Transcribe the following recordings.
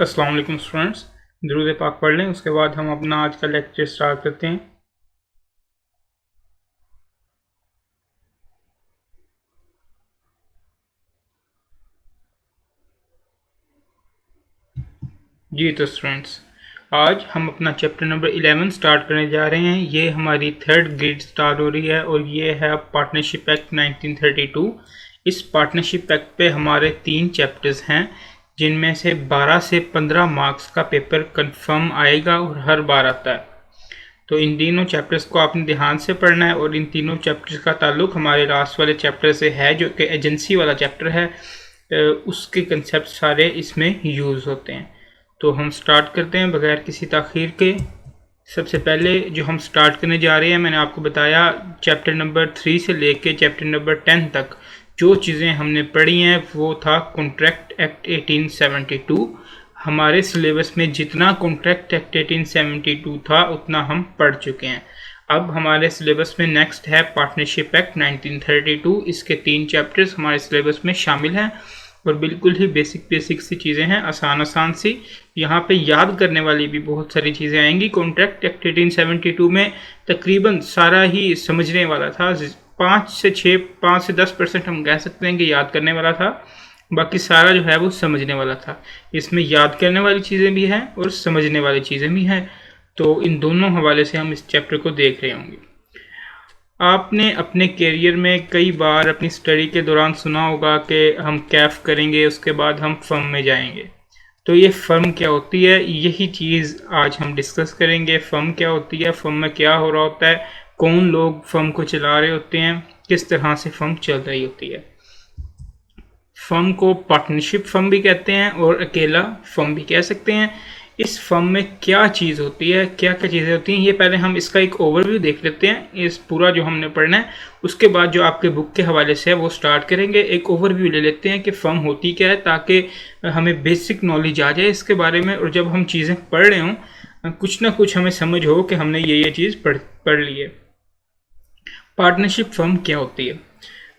अस्सलाम वालेकुम स्टूडेंट्स, दुरूद पाक पढ़ लें। उसके बाद हम अपना आज का लेक्चर स्टार्ट करते हैं। जी तो स्टूडेंट्स, आज हम अपना चैप्टर नंबर 11 स्टार्ट करने जा रहे हैं। ये हमारी थर्ड ग्रेड स्टार्ट हो रही है और ये है पार्टनरशिप एक्ट 1932। इस पार्टनरशिप एक्ट पे हमारे 3 चैप्टर्स हैं, जिनमें से 12 से 15 मार्क्स का पेपर कंफर्म आएगा और हर बार आता है। तो इन तीनों चैप्टर्स को आपने ध्यान से पढ़ना है और इन तीनों चैप्टर्स का ताल्लुक हमारे लास्ट वाले चैप्टर से है, जो कि एजेंसी वाला चैप्टर है। उसके कंसेप्ट सारे इसमें यूज़ होते हैं। तो हम स्टार्ट करते हैं बगैर किसी ताख़ीर के। सबसे पहले जो हम स्टार्ट करने जा रहे हैं, मैंने आपको बताया चैप्टर नंबर 3 से लेके चैप्टर नंबर 10 तक जो चीज़ें हमने पढ़ी हैं वो था कॉन्ट्रैक्ट एक्ट 1872। हमारे सिलेबस में जितना कॉन्ट्रैक्ट एक्ट 1872 था उतना हम पढ़ चुके हैं। अब हमारे सिलेबस में नेक्स्ट है पार्टनरशिप एक्ट 1932। इसके 3 चैप्टर्स हमारे सिलेबस में शामिल हैं और बिल्कुल ही बेसिक सी चीज़ें हैं, आसान सी। यहाँ पे याद करने वाली भी बहुत सारी चीज़ें आएंगी। कॉन्ट्रैक्ट एक्ट 1872 में तकरीबन सारा ही समझने वाला था। 5 से 10% हम कह सकते हैं कि याद करने वाला था, बाकी सारा जो है वो समझने वाला था। इसमें याद करने वाली चीज़ें भी हैं और समझने वाली चीज़ें भी हैं। तो इन दोनों हवाले से हम इस चैप्टर को देख रहे होंगे। आपने अपने करियर में कई बार अपनी स्टडी के दौरान सुना होगा कि हम कैफ करेंगे, उसके बाद हम फर्म में जाएंगे। तो ये फर्म क्या होती है, यही चीज़ आज हम डिस्कस करेंगे। फर्म क्या होती है, फर्म में क्या हो रहा होता है, कौन लोग फर्म को चला रहे होते हैं, किस तरह से फर्म चल रही होती है। फर्म को पार्टनरशिप फर्म भी कहते हैं और अकेला फर्म भी कह सकते हैं। इस फर्म में क्या चीज़ होती है, क्या क्या चीज़ें होती हैं, ये पहले हम इसका एक ओवरव्यू देख लेते हैं। इस पूरा जो हमने पढ़ना है उसके बाद जो आपके बुक के हवाले से है वो स्टार्ट करेंगे। एक ओवरव्यू ले लेते हैं कि फ़र्म होती क्या है, ताकि हमें बेसिक नॉलेज आ जाए इसके बारे में, और जब हम चीज़ें पढ़ रहे हों कुछ ना कुछ हमें समझ हो कि हमने ये चीज़ पढ़ ली है। पार्टनरशिप फर्म क्या होती है?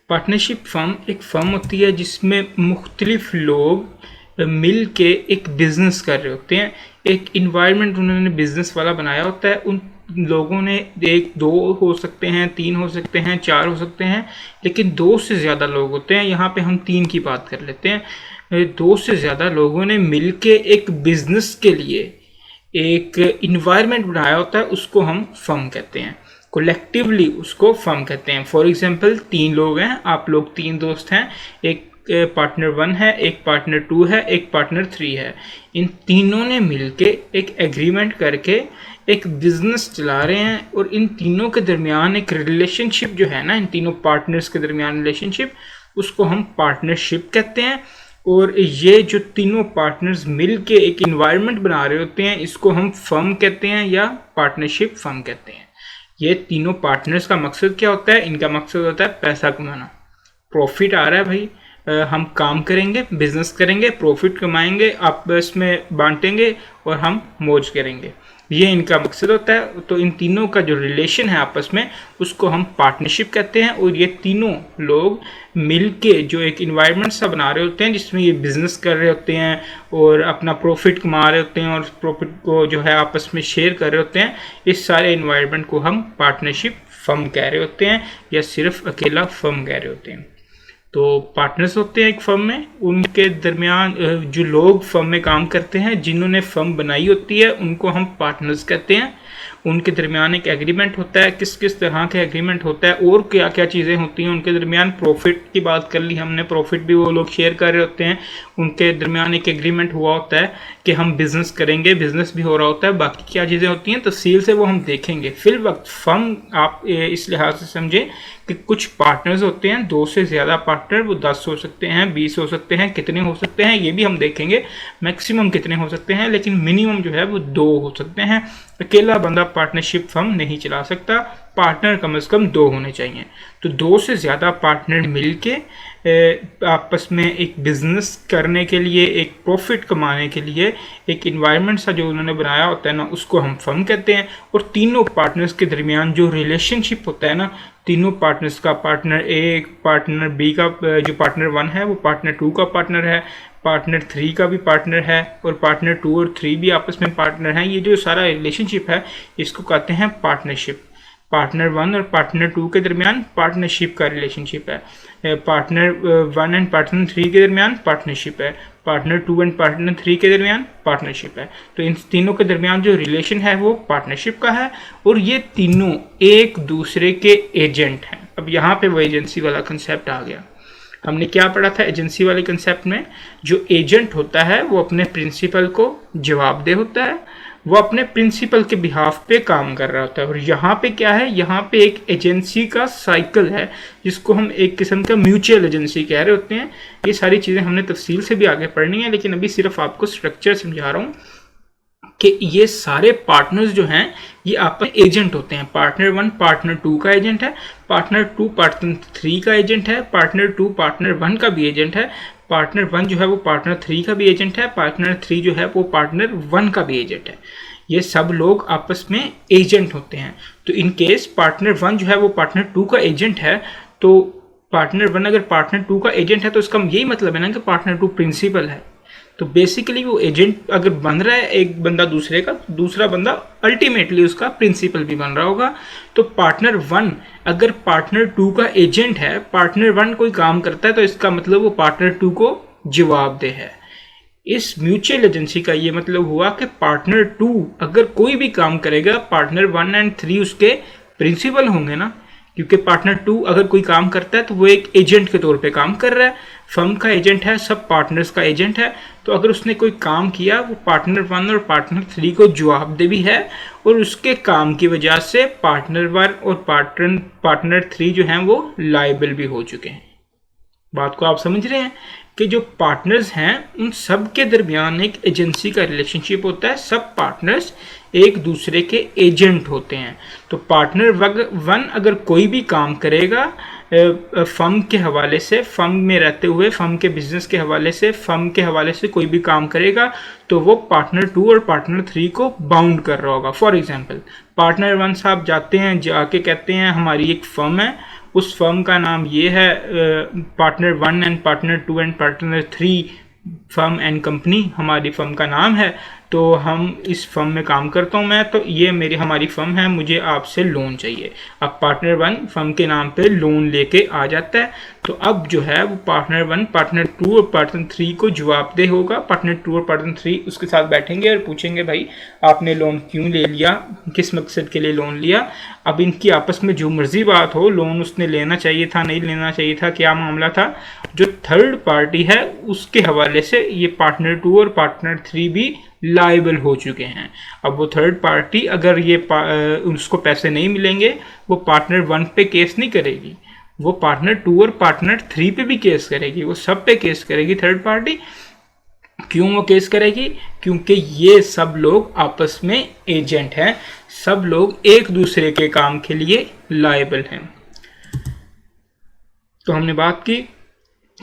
पार्टनरशिप फर्म एक फ़र्म होती है जिसमें मुख्तलिफ लोग मिल के एक बिज़नेस कर रहे होते हैं। एक इन्वायरमेंट उन्होंने बिज़नेस वाला बनाया होता है। उन लोगों ने 1 2 हो सकते हैं, 3 हो सकते हैं, 4 हो सकते हैं, लेकिन 2 से ज़्यादा लोग होते हैं। यहाँ पे हम 3 की बात कर लेते हैं। 2 से ज़्यादा लोगों ने मिल के एक बिज़नेस के लिए एक इन्वायरमेंट बनाया होता है, उसको हम फर्म कहते हैं। कोलेक्टिवली उसको फर्म कहते हैं। फॉर एग्जांपल 3 लोग हैं, आप लोग 3 दोस्त हैं, एक पार्टनर 1 है, एक पार्टनर 2 है, एक पार्टनर 3 है। इन तीनों ने मिलके एक एग्रीमेंट करके एक बिजनेस चला रहे हैं और इन तीनों के दरमियान एक रिलेशनशिप जो है ना, इन तीनों पार्टनर्स के दरमियान रिलेशनशिप, उसको हम पार्टनरशिप कहते हैं। और ये जो तीनों पार्टनर्स मिल के एक इन्वायरमेंट बना रहे होते हैं, इसको हम फर्म कहते हैं या पार्टनरशिप फर्म कहते हैं। ये तीनों पार्टनर्स का मकसद क्या होता है? इनका मकसद होता है पैसा कमाना। प्रॉफिट आ रहा है भाई, हम काम करेंगे, बिजनेस करेंगे, प्रॉफिट कमाएंगे, आपस में बांटेंगे और हम मौज करेंगे, ये इनका मकसद होता है। तो इन तीनों का जो रिलेशन है आपस में, उसको हम पार्टनरशिप कहते हैं। और ये तीनों लोग मिलके जो एक इन्वायरमेंट सा बना रहे होते हैं जिसमें ये बिज़नेस कर रहे होते हैं और अपना प्रॉफिट कमा रहे होते हैं और प्रॉफिट को जो है आपस में शेयर कर रहे होते हैं, इस सारे इन्वायरमेंट को हम पार्टनरशिप फर्म कह रहे होते हैं या सिर्फ अकेला फर्म कह रहे होते हैं। तो पार्टनर्स होते हैं एक फर्म में, उनके दरमियान जो लोग फर्म में काम करते हैं, जिन्होंने फर्म बनाई होती है, उनको हम पार्टनर्स कहते हैं। उनके दरमियान एक एग्रीमेंट होता है। किस किस तरह का एग्रीमेंट होता है और क्या क्या चीज़ें होती हैं उनके दरमियान? प्रॉफिट की बात कर ली हमने, प्रॉफिट भी वो लोग शेयर कर रहे होते हैं। उनके दरमियान एक एग्रीमेंट हुआ होता है कि हम बिज़नेस करेंगे, बिज़नेस भी हो रहा होता है। बाकी क्या चीज़ें होती हैं तफसील से वो हम देखेंगे। फिल वक्त फर्म आप इस लिहाज से समझें कि कुछ पार्टनर्स होते हैं, 2 से ज़्यादा पार्टनर, वो 10 हो सकते हैं, 20 हो सकते हैं, कितने हो सकते हैं ये भी हम देखेंगे। मैक्सिमम कितने हो सकते हैं, लेकिन मिनिमम जो है वो 2 हो सकते हैं। अकेला बंदा पार्टनरशिप फर्म नहीं चला सकता, पार्टनर कम से कम 2 होने चाहिए। तो 2 से ज़्यादा पार्टनर मिलके आपस में एक बिज़नेस करने के लिए, एक प्रॉफिट कमाने के लिए एक इन्वायरमेंट सा जो उन्होंने बनाया होता है ना, उसको हम फर्म कहते हैं। और तीनों पार्टनर्स के दरमियान जो रिलेशनशिप होता है ना, तीनों पार्टनर्स का, पार्टनर ए पार्टनर बी का, जो पार्टनर 1 है वो पार्टनर 2 का पार्टनर है, पार्टनर 3 का भी पार्टनर है और पार्टनर 2 और 3 भी आपस में पार्टनर हैं। ये जो सारा रिलेशनशिप है इसको कहते हैं पार्टनरशिप। पार्टनर 1 और पार्टनर 2 के दरमियान पार्टनरशिप का रिलेशनशिप है। पार्टनर 1 एंड पार्टनर 3 के दरमियान पार्टनरशिप है। पार्टनर 2 एंड पार्टनर 3 के दरमियान पार्टनरशिप है। तो इन तीनों के दरमियान जो रिलेशन है वो पार्टनरशिप का है और ये तीनों एक दूसरे के एजेंट हैं। अब यहाँ पे वो एजेंसी वाला कंसेप्ट आ गया। हमने क्या पढ़ा था एजेंसी वाले कंसेप्ट में? जो एजेंट होता है वो अपने प्रिंसिपल को जवाबदेह होता है, वो अपने प्रिंसिपल के बिहाफ पे काम कर रहा होता है। और यहाँ पे क्या है, यहाँ पे एक एजेंसी का साइकिल है जिसको हम एक किस्म का म्यूचुअल एजेंसी कह रहे होते हैं। ये सारी चीज़ें हमने तफसील से भी आगे पढ़नी है, लेकिन अभी सिर्फ आपको स्ट्रक्चर समझा रहा हूँ कि ये सारे पार्टनर्स जो हैं ये आपस में एजेंट होते हैं। पार्टनर 1 पार्टनर 2 का एजेंट है, पार्टनर 2 पार्टनर 3 का एजेंट है, पार्टनर 2 पार्टनर 1 का भी एजेंट है, पार्टनर 1 जो है वो पार्टनर 3 का भी एजेंट है, पार्टनर 3 जो है वो पार्टनर 1 का भी एजेंट है। ये सब लोग आपस में एजेंट होते हैं। तो इन केस पार्टनर 1 जो है वो पार्टनर 2 का एजेंट है, तो पार्टनर 1 अगर पार्टनर 2 का एजेंट है तो इसका यही मतलब है ना कि पार्टनर 2 प्रिंसिपल है। तो बेसिकली वो एजेंट अगर बन रहा है एक बंदा दूसरे का, दूसरा बंदा अल्टीमेटली उसका प्रिंसिपल भी बन रहा होगा। तो पार्टनर 1 अगर पार्टनर 2 का एजेंट है, पार्टनर 1 कोई काम करता है तो इसका मतलब वो पार्टनर 2 को जवाबदेह है। इस म्यूचुअल एजेंसी का ये मतलब हुआ कि पार्टनर 2 अगर कोई भी काम करेगा, पार्टनर 1 एंड 3 उसके प्रिंसिपल होंगे ना, क्योंकि पार्टनर 2 अगर कोई काम करता है तो वो एक एजेंट के तौर पे काम कर रहा है। फर्म का एजेंट है, सब पार्टनर्स का एजेंट है। तो अगर उसने कोई काम किया वो पार्टनर 1 और पार्टनर 3 को जवाबदेह भी है और उसके काम की वजह से पार्टनर 1 और पार्टनर 3 जो हैं वो लायबल भी हो चुके हैं। बात को आप समझ रहे हैं कि जो पार्टनर्स हैं उन सब के दरमियान एक एजेंसी का रिलेशनशिप होता है। सब पार्टनर्स एक दूसरे के एजेंट होते हैं। तो पार्टनर 1 अगर कोई भी काम करेगा फर्म के हवाले से, फर्म में रहते हुए फर्म के बिजनेस के हवाले से, फर्म के हवाले से कोई भी काम करेगा तो वो पार्टनर 2 और पार्टनर 3 को बाउंड कर रहा होगा। फॉर एग्जांपल पार्टनर 1 साहब जाते हैं, जाके कहते हैं हमारी एक फर्म है, उस फर्म का नाम ये है partner 1 and partner 2 and partner 3 firm and company हमारी फर्म का नाम है। तो हम इस फर्म में काम करता हूँ मैं, तो ये हमारी फर्म है, मुझे आपसे लोन चाहिए। अब पार्टनर 1 फर्म के नाम पे लोन लेके आ जाता है। तो अब जो है वो पार्टनर 1 पार्टनर 2 और पार्टनर 3 को जवाबदेह होगा। पार्टनर 2 और पार्टनर 3 उसके साथ बैठेंगे और पूछेंगे भाई आपने लोन क्यों ले लिया, किस मकसद के लिए लोन लिया। अब इनकी आपस में जो मर्जी बात हो, लोन उसने लेना चाहिए था, नहीं लेना चाहिए था, क्या मामला था, जो थर्ड पार्टी है उसके हवाले से ये पार्टनर 2 और पार्टनर 3 भी लायबल हो चुके हैं। अब वो थर्ड पार्टी अगर ये उसको पैसे नहीं मिलेंगे वो पार्टनर 1 पे केस नहीं करेगी, वो पार्टनर 2 और पार्टनर 3 पे भी केस करेगी, वो सब पे केस करेगी थर्ड पार्टी। क्यों वो केस करेगी? क्योंकि ये सब लोग आपस में एजेंट हैं, सब लोग एक दूसरे के काम के लिए लायबल हैं। तो हमने बात की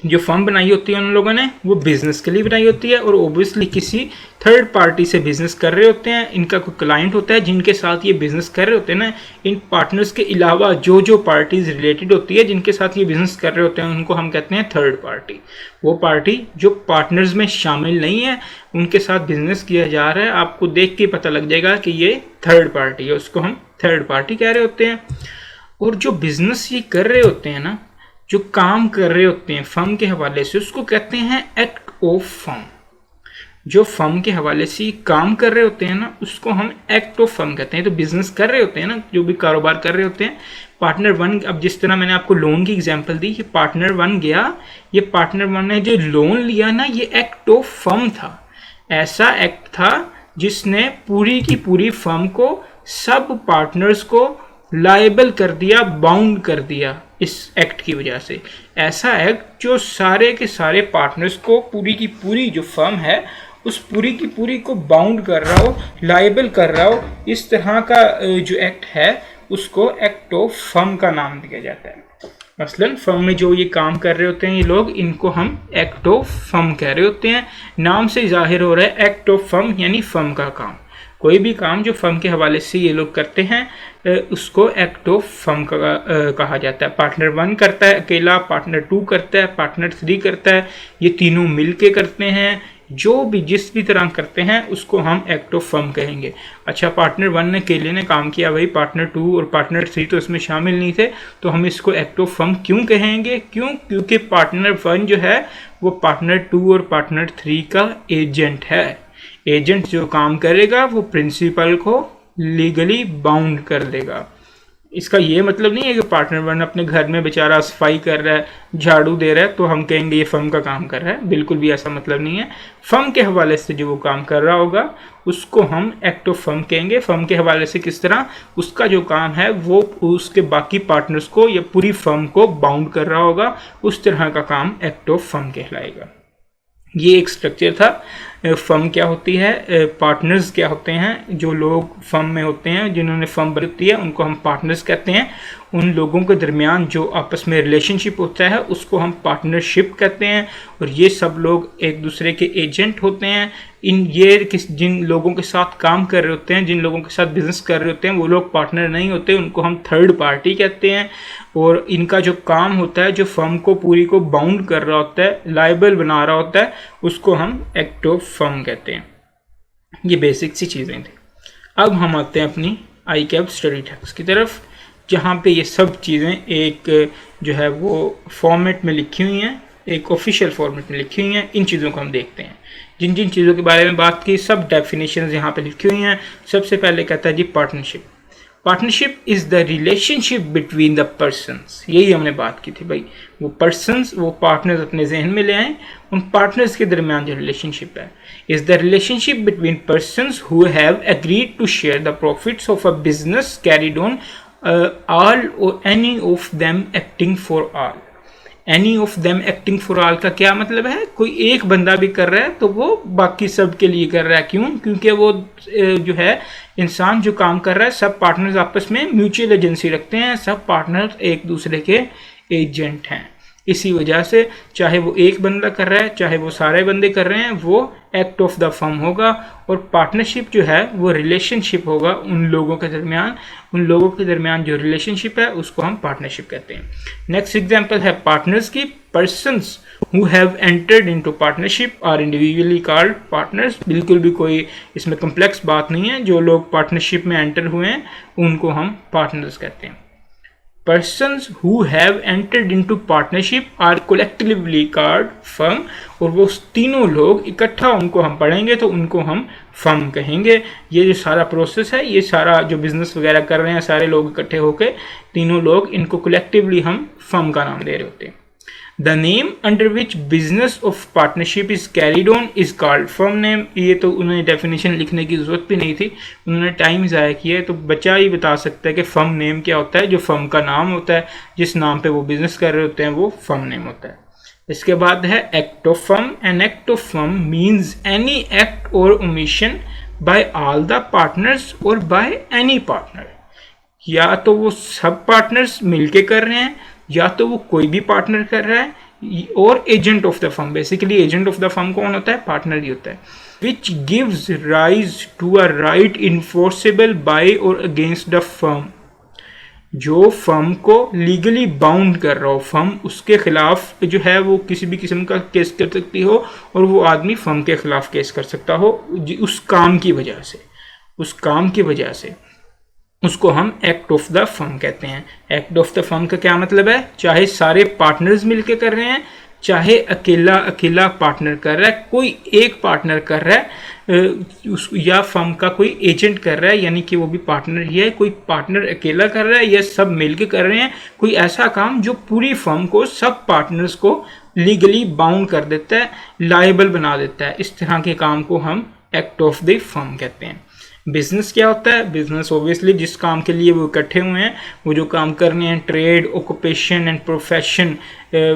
जो फर्म बनाई होती है उन लोगों ने वो बिजनेस के लिए बनाई होती है और ओब्वियसली किसी थर्ड पार्टी से बिजनेस कर रहे होते हैं। इनका कोई क्लाइंट होता है जिनके साथ ये बिजनेस कर रहे होते हैं ना। इन पार्टनर्स के अलावा जो पार्टीज रिलेटेड होती है जिनके साथ ये बिजनेस कर रहे होते हैं उनको हम कहते हैं थर्ड पार्टी। वो पार्टी जो पार्टनर्स में शामिल नहीं है, उनके साथ बिजनेस किया जा रहा है, आपको देख के पता लग जाएगा कि ये थर्ड पार्टी है, उसको हम थर्ड पार्टी कह रहे होते हैं। और जो बिजनेस ये कर रहे होते हैं ना, जो काम कर रहे होते हैं फर्म के हवाले से, उसको कहते हैं एक्ट ऑफ फर्म। जो फर्म के हवाले से काम कर रहे होते हैं ना उसको हम एक्ट ऑफ फर्म कहते हैं। तो बिजनेस कर रहे होते हैं ना, जो भी कारोबार कर रहे होते हैं। पार्टनर 1, अब जिस तरह मैंने आपको लोन की एग्जांपल दी, ये पार्टनर 1 गया, ये पार्टनर 1 ने जो लोन लिया ना ये एक्ट ऑफ फर्म था। ऐसा एक्ट था जिसने पूरी की पूरी फर्म को, सब पार्टनर्स को लायबल कर दिया, बाउंड कर दिया इस एक्ट की वजह से। ऐसा एक्ट जो सारे के सारे पार्टनर्स को, पूरी की पूरी जो फर्म है उस पूरी की पूरी को बाउंड कर रहा हो, लायबल कर रहा हो, इस तरह का जो एक्ट है उसको एक्ट ऑफ फर्म का नाम दिया जाता है। मसलन फर्म में जो ये काम कर रहे होते हैं ये लोग, इनको हम एक्ट ऑफ फर्म कह रहे होते हैं। नाम से जाहिर हो रहा है एक्ट ऑफ फर्म यानी फर्म का काम। कोई भी काम जो फर्म के हवाले से ये लोग करते हैं उसको एक्ट ऑफ फर्म कहा जाता है। पार्टनर 1 करता है अकेला, पार्टनर 2 करता है, पार्टनर 3 करता है, ये तीनों मिल के करते हैं। जो भी जिस भी तरह करते हैं उसको हम एक्ट ऑफ फर्म कहेंगे। अच्छा, पार्टनर 1 ने अकेले ने काम किया भाई, पार्टनर 2 और पार्टनर 3 तो इसमें शामिल नहीं थे, तो हम इसको एक्ट ऑफ फर्म क्यों कहेंगे? क्योंकि पार्टनर 1 जो है वो पार्टनर 2 और पार्टनर 3 का एजेंट है। एजेंट जो काम करेगा वो प्रिंसिपल को लीगली बाउंड कर देगा। इसका ये मतलब नहीं है कि पार्टनर 1 अपने घर में बेचारा सफाई कर रहा है, झाड़ू दे रहा है, तो हम कहेंगे ये फर्म का काम कर रहा है। बिल्कुल भी ऐसा मतलब नहीं है। फर्म के हवाले से जो वो काम कर रहा होगा उसको हम एक्ट ऑफ फर्म कहेंगे। फर्म के हवाले से किस तरह उसका जो काम है वो उसके बाकी पार्टनर्स को या पूरी फर्म को बाउंड कर रहा होगा, उस तरह का काम एक्ट ऑफ फर्म कहलाएगा। ये एक स्ट्रक्चर था। फर्म क्या होती है, पार्टनर्स क्या होते हैं, जो लोग फर्म में होते हैं जिन्होंने फर्म बनाती है उनको हम पार्टनर्स कहते हैं। उन लोगों के दरमियान जो आपस में रिलेशनशिप होता है उसको हम पार्टनरशिप कहते हैं। और ये सब लोग एक दूसरे के एजेंट होते हैं। जिन लोगों के साथ काम कर रहे होते हैं, जिन लोगों के साथ बिजनेस कर रहे होते हैं, वो लोग पार्टनर नहीं होते, उनको हम थर्ड पार्टी कहते हैं। और इनका जो काम होता है, जो फर्म को पूरी को बाउंड कर रहा होता है, लायबल बना रहा होता है, उसको हम एक्ट ऑफ फर्म कहते हैं। ये बेसिक सी चीज़ें थी। अब हम आते हैं अपनी ICAP स्टडी टेक्स्ट की तरफ, जहाँ पे ये सब चीज़ें एक जो है वो फॉर्मेट में लिखी हुई हैं, एक ऑफिशियल फॉर्मेट में लिखी हुई हैं। इन चीज़ों को हम देखते हैं। जिन जिन चीज़ों के बारे में बात की सब डेफिनेशंस यहाँ पे लिखी हुई हैं। सबसे पहले कहता है जी partnership. Partnership is the relationship between the persons. यही हमने बात की थी भाई, वो पर्सनस, वो पार्टनर्स अपने जहन में ले आए। उन पार्टनर्स के दरमियान जो रिलेशनशिप है is the relationship between persons who have agreed to share the profits of a business carried on all or any of them acting for all। Any of them acting for all का क्या मतलब है? कोई एक बंदा भी कर रहा है तो वो बाकी सब के लिए कर रहा है। क्यों? क्योंकि वो जो है इंसान जो काम कर रहा है, सब पार्टनर्स आपस में म्यूचुअल एजेंसी रखते हैं, सब पार्टनर्स एक दूसरे के एजेंट हैं। इसी वजह से चाहे वो एक बंदा कर रहा है, चाहे वो सारे बंदे कर रहे हैं, वो एक्ट ऑफ द फर्म होगा। और पार्टनरशिप जो है वो रिलेशनशिप होगा उन लोगों के दरमियान। उन लोगों के दरमियान जो रिलेशनशिप है उसको हम पार्टनरशिप कहते हैं। नेक्स्ट एग्जांपल है पार्टनर्स की। Persons who have entered into partnership are individually called partners. बिल्कुल भी कोई इसमें कम्प्लेक्स बात नहीं है। जो लोग पार्टनरशिप में एंटर हुए हैं उनको हम पार्टनर्स कहते हैं। Persons who have entered into partnership are collectively called firm। और वो तीनों लोग इकट्ठा उनको हम पढ़ेंगे तो उनको हम फर्म कहेंगे। ये जो सारा प्रोसेस है, ये सारा जो बिजनेस वगैरह कर रहे हैं सारे लोग इकट्ठे होकर, तीनों लोग, इनको कलेक्टिवली हम फर्म का नाम दे रहे होते हैं। The name under which business of partnership is carried on is called firm name। ये तो उन्होंने डेफिनेशन लिखने की ज़रूरत भी नहीं थी, उन्होंने टाइम ज़ाया किया है, तो बच्चा ही बता सकता है कि फर्म नेम क्या होता है। जो फर्म का नाम होता है, जिस नाम पे वो बिजनेस कर रहे होते हैं, वो फर्म नेम होता है। इसके बाद है act of firm. An act of firm means any act or omission by all the partners or by any partner. या तो वो सब पार्टनर्स मिलके कर रहे हैं, या तो वो कोई भी पार्टनर कर रहा है, और agent of the firm. Basically agent of the firm कौन होता है? पार्टनर ही होता है। Which gives rise to a right enforceable by or against the firm. जो फर्म को लीगली बाउंड कर रहा हो, फर्म उसके खिलाफ जो है वो किसी भी किस्म का केस कर सकती हो, और वो आदमी फर्म के खिलाफ केस कर सकता हो उस काम की वजह से। उस काम की वजह से उसको हम एक्ट ऑफ द फर्म कहते हैं। एक्ट ऑफ द फर्म का क्या मतलब है? चाहे सारे पार्टनर्स मिलके कर रहे हैं, चाहे अकेला पार्टनर कर रहा है, कोई एक पार्टनर कर रहा है, या फर्म का कोई एजेंट कर रहा है, यानी कि वो भी पार्टनर ही है, कोई पार्टनर अकेला कर रहा है, या सब मिलके कर रहे हैं कोई ऐसा काम जो पूरी फर्म को, सब पार्टनर्स को लीगली बाउंड कर देता है, लायबल बना देता है। इस तरह के काम को हम एक्ट ऑफ द फर्म कहते हैं। बिजनेस क्या होता है? बिजनेस ऑब्वियसली जिस काम के लिए वो इकट्ठे हुए हैं, वो जो काम कर रहे हैं, ट्रेड, ऑक्यूपेशन एंड प्रोफेशन,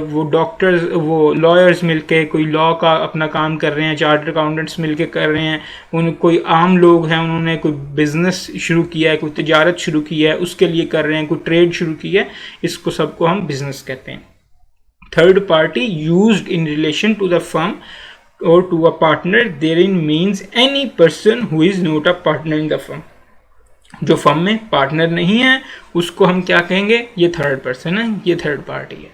वो डॉक्टर्स, वो लॉयर्स मिलके कोई लॉ का अपना काम कर रहे हैं, चार्टर्ड अकाउंटेंट्स मिलके कर रहे हैं, उन कोई आम लोग हैं, उन्होंने कोई बिजनेस शुरू किया है, कोई तिजारत शुरू किया है, उसके लिए कर रहे हैं, कोई ट्रेड शुरू किया है, इसको सबको हम बिजनेस कहते हैं। Third party used in relation to the firm or to a partner therein means any person who is not a partner in the firm। जो फर्म में पार्टनर नहीं है उसको हम क्या कहेंगे, ये थर्ड पर्सन है, ये थर्ड पार्टी है।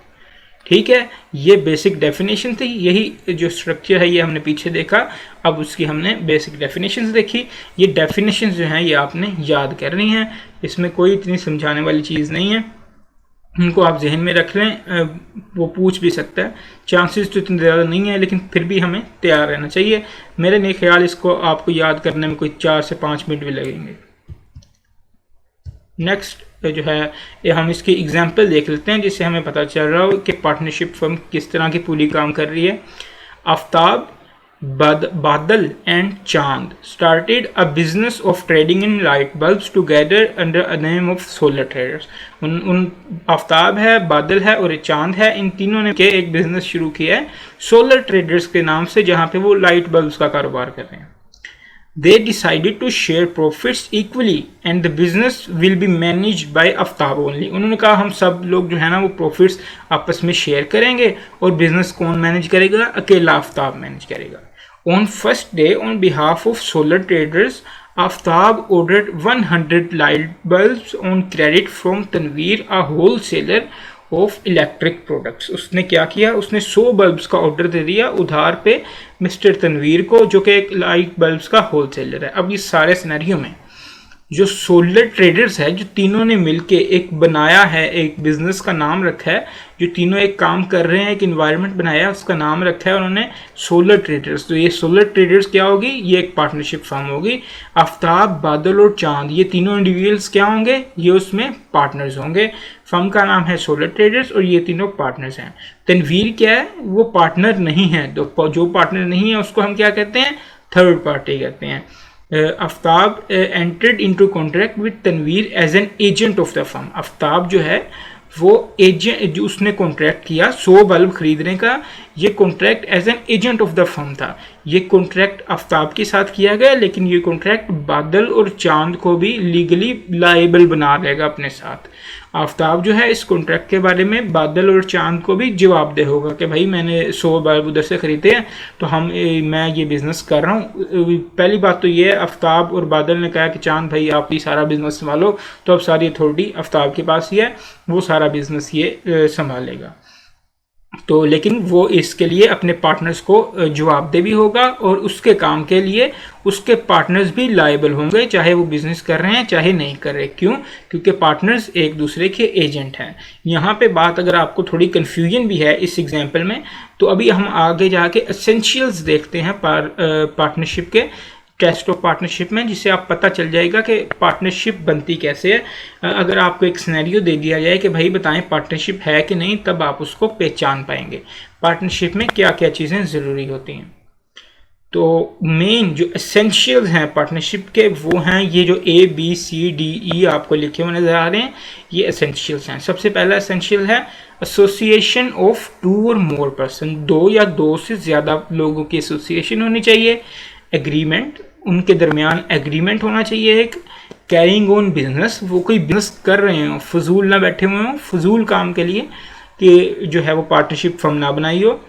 ठीक है, ये बेसिक डेफिनेशन थी। यही जो स्ट्रक्चर है ये हमने पीछे देखा, अब उसकी हमने बेसिक डेफिनेशंस देखी। ये डेफिनेशंस जो हैं ये आपने याद करनी है, इसमें कोई इतनी समझाने वाली चीज़ नहीं है, उनको आप जहन में रख लें। वो पूछ भी सकता है, चांसेस तो इतने ज़्यादा नहीं है, लेकिन फिर भी हमें तैयार रहना चाहिए। मेरे नहीं ख्याल इसको आपको याद करने में कोई 4 से 5 मिनट भी लगेंगे। नेक्स्ट जो है ये हम इसकी एग्जांपल देख लेते हैं, जिससे हमें पता चल रहा हो कि पार्टनरशिप फर्म किस तरह की पूरी काम कर रही है। आफ्ताब, बादल एंड चांद started a business of trading in light bulbs together under a name of solar traders. उन आफ्ताब है, बादल है और चांद है, इन तीनों ने के एक बिजनेस शुरू किया है सोलर ट्रेडर्स के नाम से, जहाँ पे वो लाइट बल्ब्स का कारोबार कर रहे हैं। They decided to share profits equally and the business will be managed by Aftab only। उन्होंने कहा हम सब लोग जो है ना वो प्रॉफिट्स आपस में शेयर करेंगे और बिजनेस कौन मैनेज करेगा, अकेला आफ्ताब मैनेज करेगा। On first day on behalf of solar traders, Aftab ordered 100 light bulbs on credit from Tanveer, a wholesaler of electric products. उसने क्या किया, उसने 100 बल्ब्स का ऑर्डर दे दिया उधार पे मिस्टर तनवीर को, जो कि एक लाइट बल्ब्स का होलसेलर है। अब इस सारे सिनेरियो में जो सोलर ट्रेडर्स है, जो तीनों ने मिलके एक बनाया है, एक बिजनेस का नाम रखा है, जो तीनों एक काम कर रहे हैं, एक इन्वायरमेंट बनाया है, उसका नाम रखा है उन्होंने सोलर ट्रेडर्स। तो ये सोलर ट्रेडर्स क्या होगी, ये एक पार्टनरशिप फर्म होगी। आफ्ताब, बादल और चांद ये तीनों इंडिविजुअल्स क्या होंगे, ये उसमें पार्टनर्स होंगे। फर्म का नाम है सोलर ट्रेडर्स और ये तीनों पार्टनर्स हैं। तनवीर क्या है, वो पार्टनर नहीं है, तो जो पार्टनर नहीं है उसको हम क्या कहते हैं, थर्ड पार्टी कहते हैं। Aftab entered into contract with Tanveer as an agent of the firm. Aftab जो है वो एजेंट, जो उसने कॉन्ट्रैक्ट किया 100 बल्ब खरीदने का, ये contract as an agent of the firm था। ये कॉन्ट्रैक्ट आफ्ताब के साथ किया गया, लेकिन ये कॉन्ट्रैक्ट बादल और चांद को भी लीगली लायबल बना लेगा अपने साथ। आफ्ताब जो है इस कॉन्ट्रैक्ट के बारे में बादल और चांद को भी जवाबदेह होगा कि भाई मैंने 100 बल्ब उधर से खरीदे हैं, तो मैं ये बिज़नेस कर रहा हूँ। पहली बात तो ये है, आफ्ताब और बादल ने कहा कि चांद भाई आप ही सारा बिज़नेस संभालो, तो अब सारी अथॉरिटी आफ्ताब के पास ही है, वो सारा बिज़नेस ये संभालेगा। तो लेकिन वो इसके लिए अपने पार्टनर्स को जवाबदेह भी होगा और उसके काम के लिए उसके पार्टनर्स भी लायबल होंगे, चाहे वो बिजनेस कर रहे हैं चाहे नहीं कर रहे। क्यों? क्योंकि पार्टनर्स एक दूसरे के एजेंट हैं। यहाँ पे बात अगर आपको थोड़ी कन्फ्यूजन भी है इस एग्जांपल में, तो अभी हम आगे जाके एसेंशियल्स देखते हैं पार्टनरशिप के, टेस्ट ऑफ पार्टनरशिप में, जिससे आप पता चल जाएगा कि पार्टनरशिप बनती कैसे है। अगर आपको एक सिनेरियो दे दिया जाए कि भाई बताएं पार्टनरशिप है कि नहीं, तब आप उसको पहचान पाएंगे पार्टनरशिप में क्या क्या चीज़ें ज़रूरी होती हैं। तो मेन जो एसेंशियल्स हैं पार्टनरशिप के वो हैं ये जो ABCDE आपको लिखे हुए नज़र आ रहे हैं, ये एसेंशियल्स हैं। सबसे पहला एसेंशियल है association of 2 or more person, 2 या 2 से ज़्यादा लोगों की एसोसिएशन होनी चाहिए। एग्रीमेंट, उनके दरमियान एग्रीमेंट होना चाहिए एक। कैरिंग ऑन बिजनेस, वो कोई बिजनेस कर रहे हों, फजूल ना बैठे हुए हों, फजूल काम के लिए कि जो है वो पार्टनरशिप फर्म ना बनाई हो।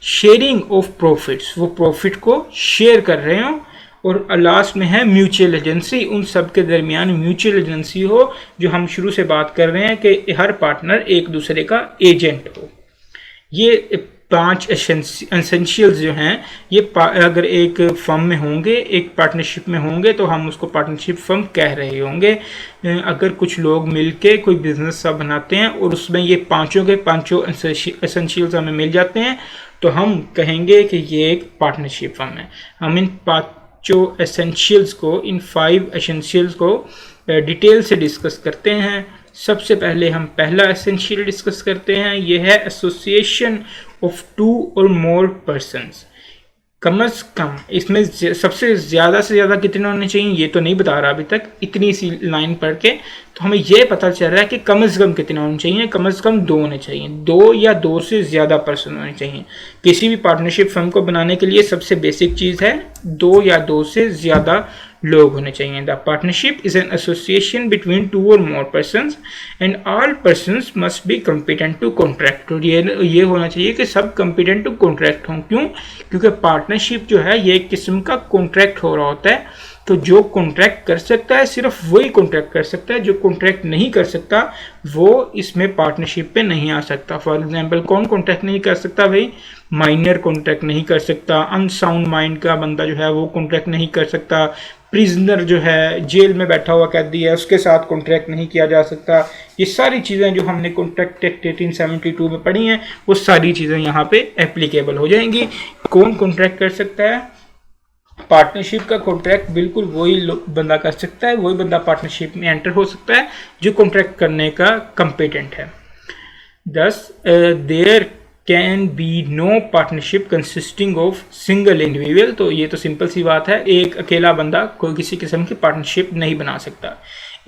शेयरिंग ऑफ प्रॉफिट्स, वो प्रॉफिट को शेयर कर रहे हों। और लास्ट में है म्यूचुअल एजेंसी, उन सब के दरमियान म्यूचुअल एजेंसी हो, जो हम शुरू से बात कर रहे हैं कि हर पार्टनर एक दूसरे का एजेंट हो। ये 5 एसेंशियल्स जो हैं ये अगर एक फर्म में होंगे, एक पार्टनरशिप में होंगे, तो हम उसको पार्टनरशिप फर्म कह रहे होंगे। अगर कुछ लोग मिलके कोई बिजनेस सा बनाते हैं और उसमें ये पांचों के पांचों एसेंशियल्स हमें मिल जाते हैं, तो हम कहेंगे कि ये एक पार्टनरशिप फर्म है। हम इन पांचों एसेंशियल्स को, इन 5 एसेंशियल्स को डिटेल से डिस्कस करते हैं। सबसे पहले हम पहला एसेंशियल डिस्कस करते हैं, ये है association of 2 or more persons. कम अज कम इसमें सबसे ज़्यादा से ज़्यादा कितने होने चाहिए ये तो नहीं बता रहा अभी तक, इतनी सी लाइन पढ़ के तो हमें ये पता चल रहा है कि कम अज़ कम कितने होने चाहिए। कम अज़ कम 2 होने चाहिए, 2 या 2 से ज़्यादा पर्सन होने चाहिए। किसी भी पार्टनरशिप फर्म को बनाने के लिए सबसे बेसिक चीज़ है 2 या 2 से ज़्यादा लोग होने चाहिए। The partnership is an association between 2 or more persons and all persons must be competent to contract. और ये होना चाहिए कि सब कॉम्पिटेंट टू कॉन्ट्रैक्ट हों। क्यों? क्योंकि पार्टनरशिप जो है ये एक किस्म का कॉन्ट्रैक्ट हो रहा होता है, तो जो कॉन्ट्रैक्ट कर सकता है सिर्फ वही कॉन्ट्रैक्ट कर सकता है, जो कॉन्ट्रैक्ट नहीं कर सकता वो इसमें पार्टनरशिप पे नहीं आ सकता। फॉर एग्जांपल कौन कॉन्ट्रैक्ट नहीं कर सकता भाई? माइनर कॉन्ट्रैक्ट नहीं कर सकता, अनसाउंड माइंड का बंदा जो है वो कॉन्ट्रैक्ट नहीं कर सकता, प्रिजनर जो है जेल में बैठा हुआ कैदी है उसके साथ कॉन्ट्रैक्ट नहीं किया जा सकता। ये सारी चीज़ें जो हमने कॉन्ट्रैक्ट एक्ट 1872 में पढ़ी हैं वो सारी चीज़ें यहाँ पे एप्लीकेबल हो जाएंगी। कौन कॉन्ट्रैक्ट कर सकता है? पार्टनरशिप का कॉन्ट्रैक्ट बिल्कुल वही बंदा कर सकता है, वही बंदा पार्टनरशिप में एंटर हो सकता है जो कॉन्ट्रैक्ट करने का कॉम्पिटेंट है। Thus there can be no partnership consisting of single individual. तो ये तो सिंपल सी बात है, एक अकेला बंदा कोई किसी किस्म की पार्टनरशिप नहीं बना सकता।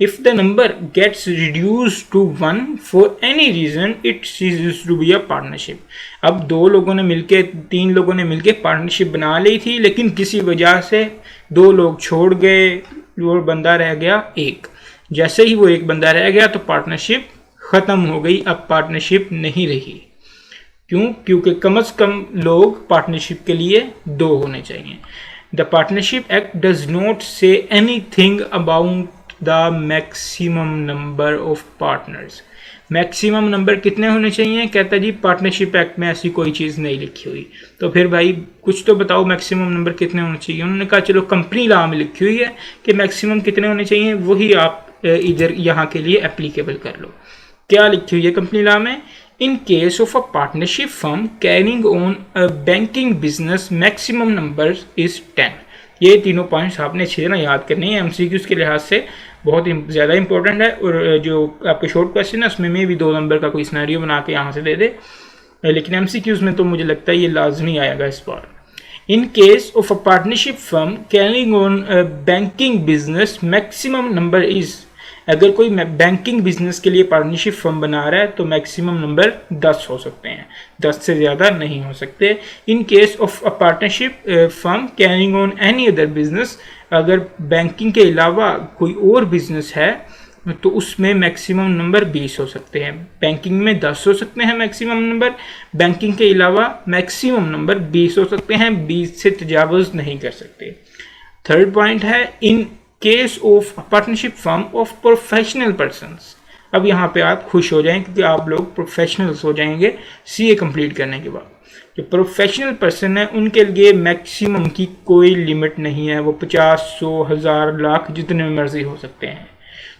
If the number gets reduce to 1 for any reason it ceases to be a partnership. अब 2 लोगों ने मिलके 3 लोगों ने मिलके पार्टनरशिप बना ली थी, लेकिन किसी वजह से 2 लोग छोड़ गए और बंदा रह गया एक। जैसे ही वो एक बंदा रह गया तो पार्टनरशिप खत्म हो गई, अब पार्टनरशिप नहीं रही। क्यों? क्योंकि कम से कम लोग पार्टनरशिप के लिए 2 होने चाहिए। The partnership act does not say anything about the maximum number of partners. Maximum number कितने होने चाहिए? कहता जी पार्टनरशिप एक्ट में ऐसी कोई चीज़ नहीं लिखी हुई। तो फिर भाई कुछ तो बताओ मैक्सिमम नंबर कितने होने चाहिए। उन्होंने कहा चलो कंपनी लॉ में लिखी हुई है कि मैक्सिमम कितने होने चाहिए, वही आप इधर यहाँ के लिए एप्लीकेबल कर लो। क्या लिखी हुई है कंपनी लॉ में? In case of a partnership firm carrying on a banking business, maximum number is 10. ये तीनों पॉइंट्स आपने अच्छी तरह याद करनी है, एमसीक्यूज के लिहाज से बहुत ज़्यादा इंपॉर्टेंट है। और जो आपके शॉर्ट क्वेश्चन है उसमें भी 2 नंबर का कोई सिनेरियो बना के यहाँ से दे दे, लेकिन एमसीक्यूज में तो मुझे लगता है ये लाजमी आएगा इस बार। In case of a partnership firm carrying on a banking business, maximum number is। अगर कोई बैंकिंग बिजनेस के लिए पार्टनरशिप फर्म बना रहा है तो मैक्सिमम नंबर 10 हो सकते हैं, 10 से ज़्यादा नहीं हो सकते। In case of a partnership firm carrying on any other business, अगर बैंकिंग के अलावा कोई और बिजनेस है तो उसमें मैक्सिमम नंबर 20 हो सकते हैं। बैंकिंग में 10 हो सकते हैं मैक्सिमम नंबर, बैंकिंग के अलावा मैक्सिमम नंबर 20 हो सकते हैं, 20 से तजावुज़ नहीं कर सकते। थर्ड पॉइंट है in case of partnership firm of professional persons. अब यहाँ पे आप खुश हो जाएं क्योंकि आप लोग प्रोफेशनल्स हो जाएंगे सीए कंप्लीट करने के बाद। जो प्रोफेशनल पर्सन है उनके लिए मैक्सिमम की कोई लिमिट नहीं है, वो 50, 100, 1000, लाख जितने मर्जी हो सकते हैं।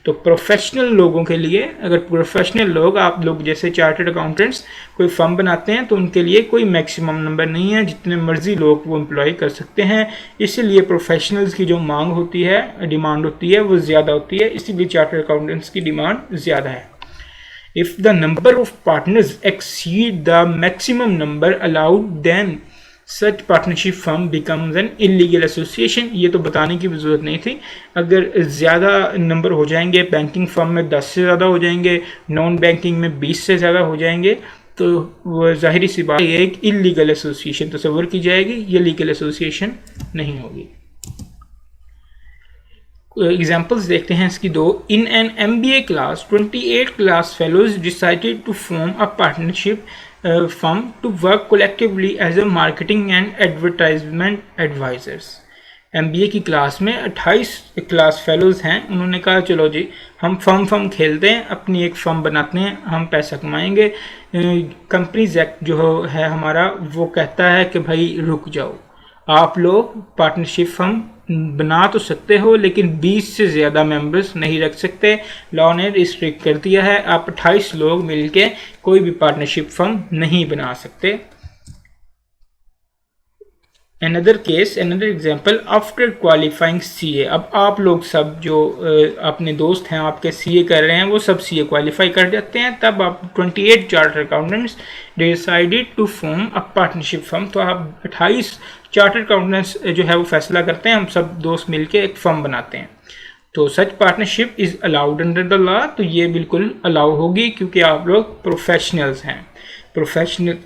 तो प्रोफेशनल लोगों के लिए, अगर प्रोफेशनल लोग आप लोग जैसे चार्टर्ड अकाउंटेंट्स कोई फर्म बनाते हैं तो उनके लिए कोई मैक्सिमम नंबर नहीं है, जितने मर्जी लोग वो एम्प्लॉय कर सकते हैं। इसीलिए प्रोफेशनल्स की जो मांग होती है, डिमांड होती है, वो ज़्यादा होती है, इसीलिए चार्टर्ड अकाउंटेंट्स की डिमांड ज़्यादा है। If the number of partners exceed the maximum number allowed then such partnership firm becomes an illegal association. ये तो बताने की ज़रूरत नहीं थी। अगर ज़्यादा नंबर हो जाएंगे, बैंकिंग फर्म में 10 से ज़्यादा हो जाएंगे, नॉन बैंकिंग में 20 से ज़्यादा हो जाएंगे, तो वो ज़ाहिरी सी बात है एक इलीगल एसोसिएशन तस्वर की जाएगी, ये लीगल एसोसिएशन नहीं होगी। एग्जाम्पल्स देखते हैं इसकी 2। In an MBA class 28 class fellows decided to form a partnership firm to work collectively as a marketing and advertisement advisors। MBA की क्लास में 28 क्लास फेलोज हैं। उन्होंने कहा चलो जी हम फर्म खेलते हैं, अपनी एक फर्म बनाते हैं, हम पैसा कमाएंगे। कंपनीज एक्ट जो है हमारा वो कहता है कि भाई रुक जाओ, आप लोग पार्टनरशिप फर्म बना तो सकते हो लेकिन 20 से ज़्यादा मेंबर्स नहीं रख सकते। लॉ ने रिस्ट्रिक्ट कर दिया है, आप 28 लोग मिलके कोई भी पार्टनरशिप फर्म नहीं बना सकते। Another case, another example, after qualifying CA. अब आप लोग सब जो अपने दोस्त हैं आपके सीए कर रहे हैं वो सब सीए क्वालिफाई कर जाते हैं, तब आप 28 charter accountants decided to form a partnership firm. तो आप 28 चार्टर अकाउंटेंट्स जो है वो फैसला करते हैं, हम सब दोस्त मिलके एक फर्म बनाते हैं। तो such partnership is allowed under the law. तो ये बिल्कुल अलाउ होगी क्योंकि आप लोग प्रोफेशनल्स हैं। प्रोफेशनल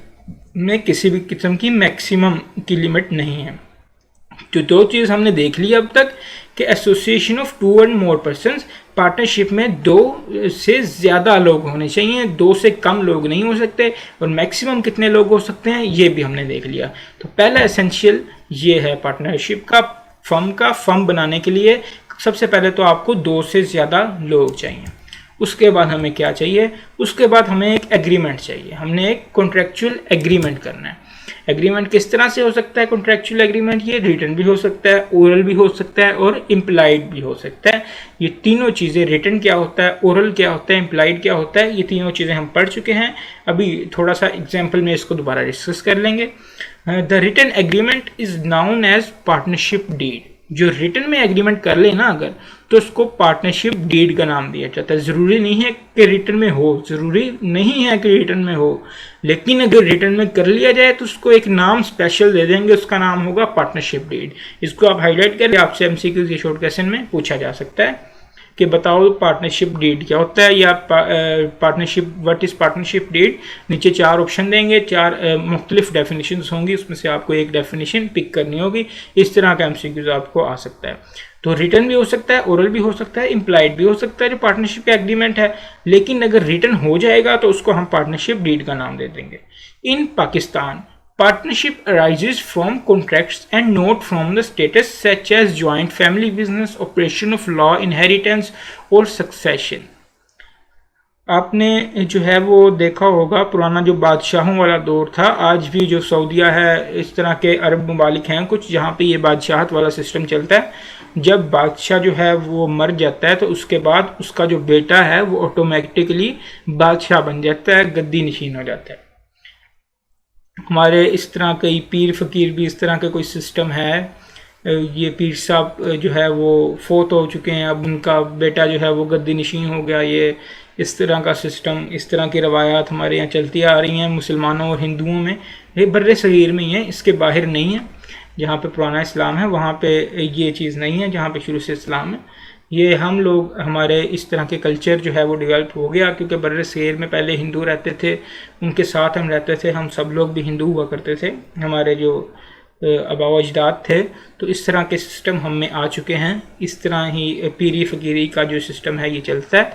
में किसी भी किस्म की मैक्सिमम की लिमिट नहीं है। तो दो चीज़ हमने देख ली अब तक कि association of 2 and more persons, partnership में 2 से ज़्यादा लोग होने चाहिए, 2 से कम लोग नहीं हो सकते, और मैक्सिमम कितने लोग हो सकते हैं ये भी हमने देख लिया। तो पहला एसेंशियल ये है पार्टनरशिप का, फर्म बनाने के लिए सबसे पहले तो आपको 2 से ज़्यादा लोग चाहिए। उसके बाद हमें क्या चाहिए, उसके बाद हमें एक एग्रीमेंट चाहिए, हमने एक कॉन्ट्रेक्चुअल एग्रीमेंट करना है। एग्रीमेंट किस तरह से हो सकता है कॉन्ट्रेक्चुअल एग्रीमेंट, ये रिटन भी हो सकता है, ओरल भी हो सकता है और इम्प्लाइड भी हो सकता है। ये तीनों चीज़ें, रिटन क्या होता है, ओरल क्या होता है, इम्प्लाइड क्या होता है, ये तीनों चीज़ें हम पढ़ चुके हैं। अभी थोड़ा सा एग्जाम्पल में इसको दोबारा डिस्कस कर लेंगे। The written agreement is known as partnership deed. जो रिटन में एग्रीमेंट कर ले ना अगर, तो उसको पार्टनरशिप डीड का नाम दिया जाता है। ज़रूरी नहीं है कि रिटन में हो, ज़रूरी नहीं है कि रिटन में हो, लेकिन अगर रिटन में कर लिया जाए तो उसको एक नाम स्पेशल दे देंगे, उसका नाम होगा पार्टनरशिप डीड। इसको आप हाईलाइट करें, आपसे एमसीक्यू के शॉर्ट क्वेश्चन में पूछा जा सकता है कि बताओ पार्टनरशिप डीड क्या होता है, या partnership, what is partnership deed. नीचे 4 ऑप्शन देंगे, 4 मुख्तलिफ डेफिनेशन होंगी, उसमें से आपको एक डेफिनेशन पिक करनी होगी। इस तरह का एमसीक्यूज आपको आ सकता है। तो रिटन भी हो सकता है, ओरल भी हो सकता है, इम्प्लाइड भी हो सकता है जो पार्टनरशिप का एग्रीमेंट है, लेकिन अगर रिटन हो जाएगा तो उसको हम पार्टनरशिप डीड का नाम दे देंगे। इन Pakistan, partnership arises from contracts and not from the status such as joint family business, operation of law, inheritance और succession। आपने जो है वो देखा होगा पुराना जो बादशाहों वाला दौर था, आज भी जो सऊदीया है, इस तरह के अरब ममालिक हैं कुछ जहाँ पे ये बादशाहत वाला सिस्टम चलता है। जब बादशाह जो है वो मर जाता है तो उसके बाद उसका जो बेटा है वो ऑटोमेटिकली बादशाह बन जाता है, गद्दी नशीन हो जाता है। हमारे इस तरह कई पीर फ़कीर भी इस तरह का कोई सिस्टम है। ये पीर साहब जो है वो फोत हो चुके हैं, अब उनका बेटा जो है वो गद्दी नशीन हो गया। ये इस तरह का सिस्टम, इस तरह की रवायात हमारे यहाँ चलती आ रही हैं मुसलमानों और हिंदुओं में। ये बर्रे सगीर में ही है, इसके बाहर नहीं है। जहाँ पे पुराना इस्लाम है वहाँ पे ये चीज़ नहीं है, जहाँ पे शुरू से इस्लाम है। ये हम लोग, हमारे इस तरह के कल्चर जो है वो डेवलप हो गया, क्योंकि बर्रे सगीर में पहले हिंदू रहते थे, उनके साथ हम रहते थे, हम सब लोग भी हिंदू हुआ करते थे, हमारे जो आबाओ अजदाद थे। तो इस तरह के सिस्टम हम में आ चुके हैं। इस तरह ही पीरी फ़कीरी का जो सिस्टम है ये चलता है।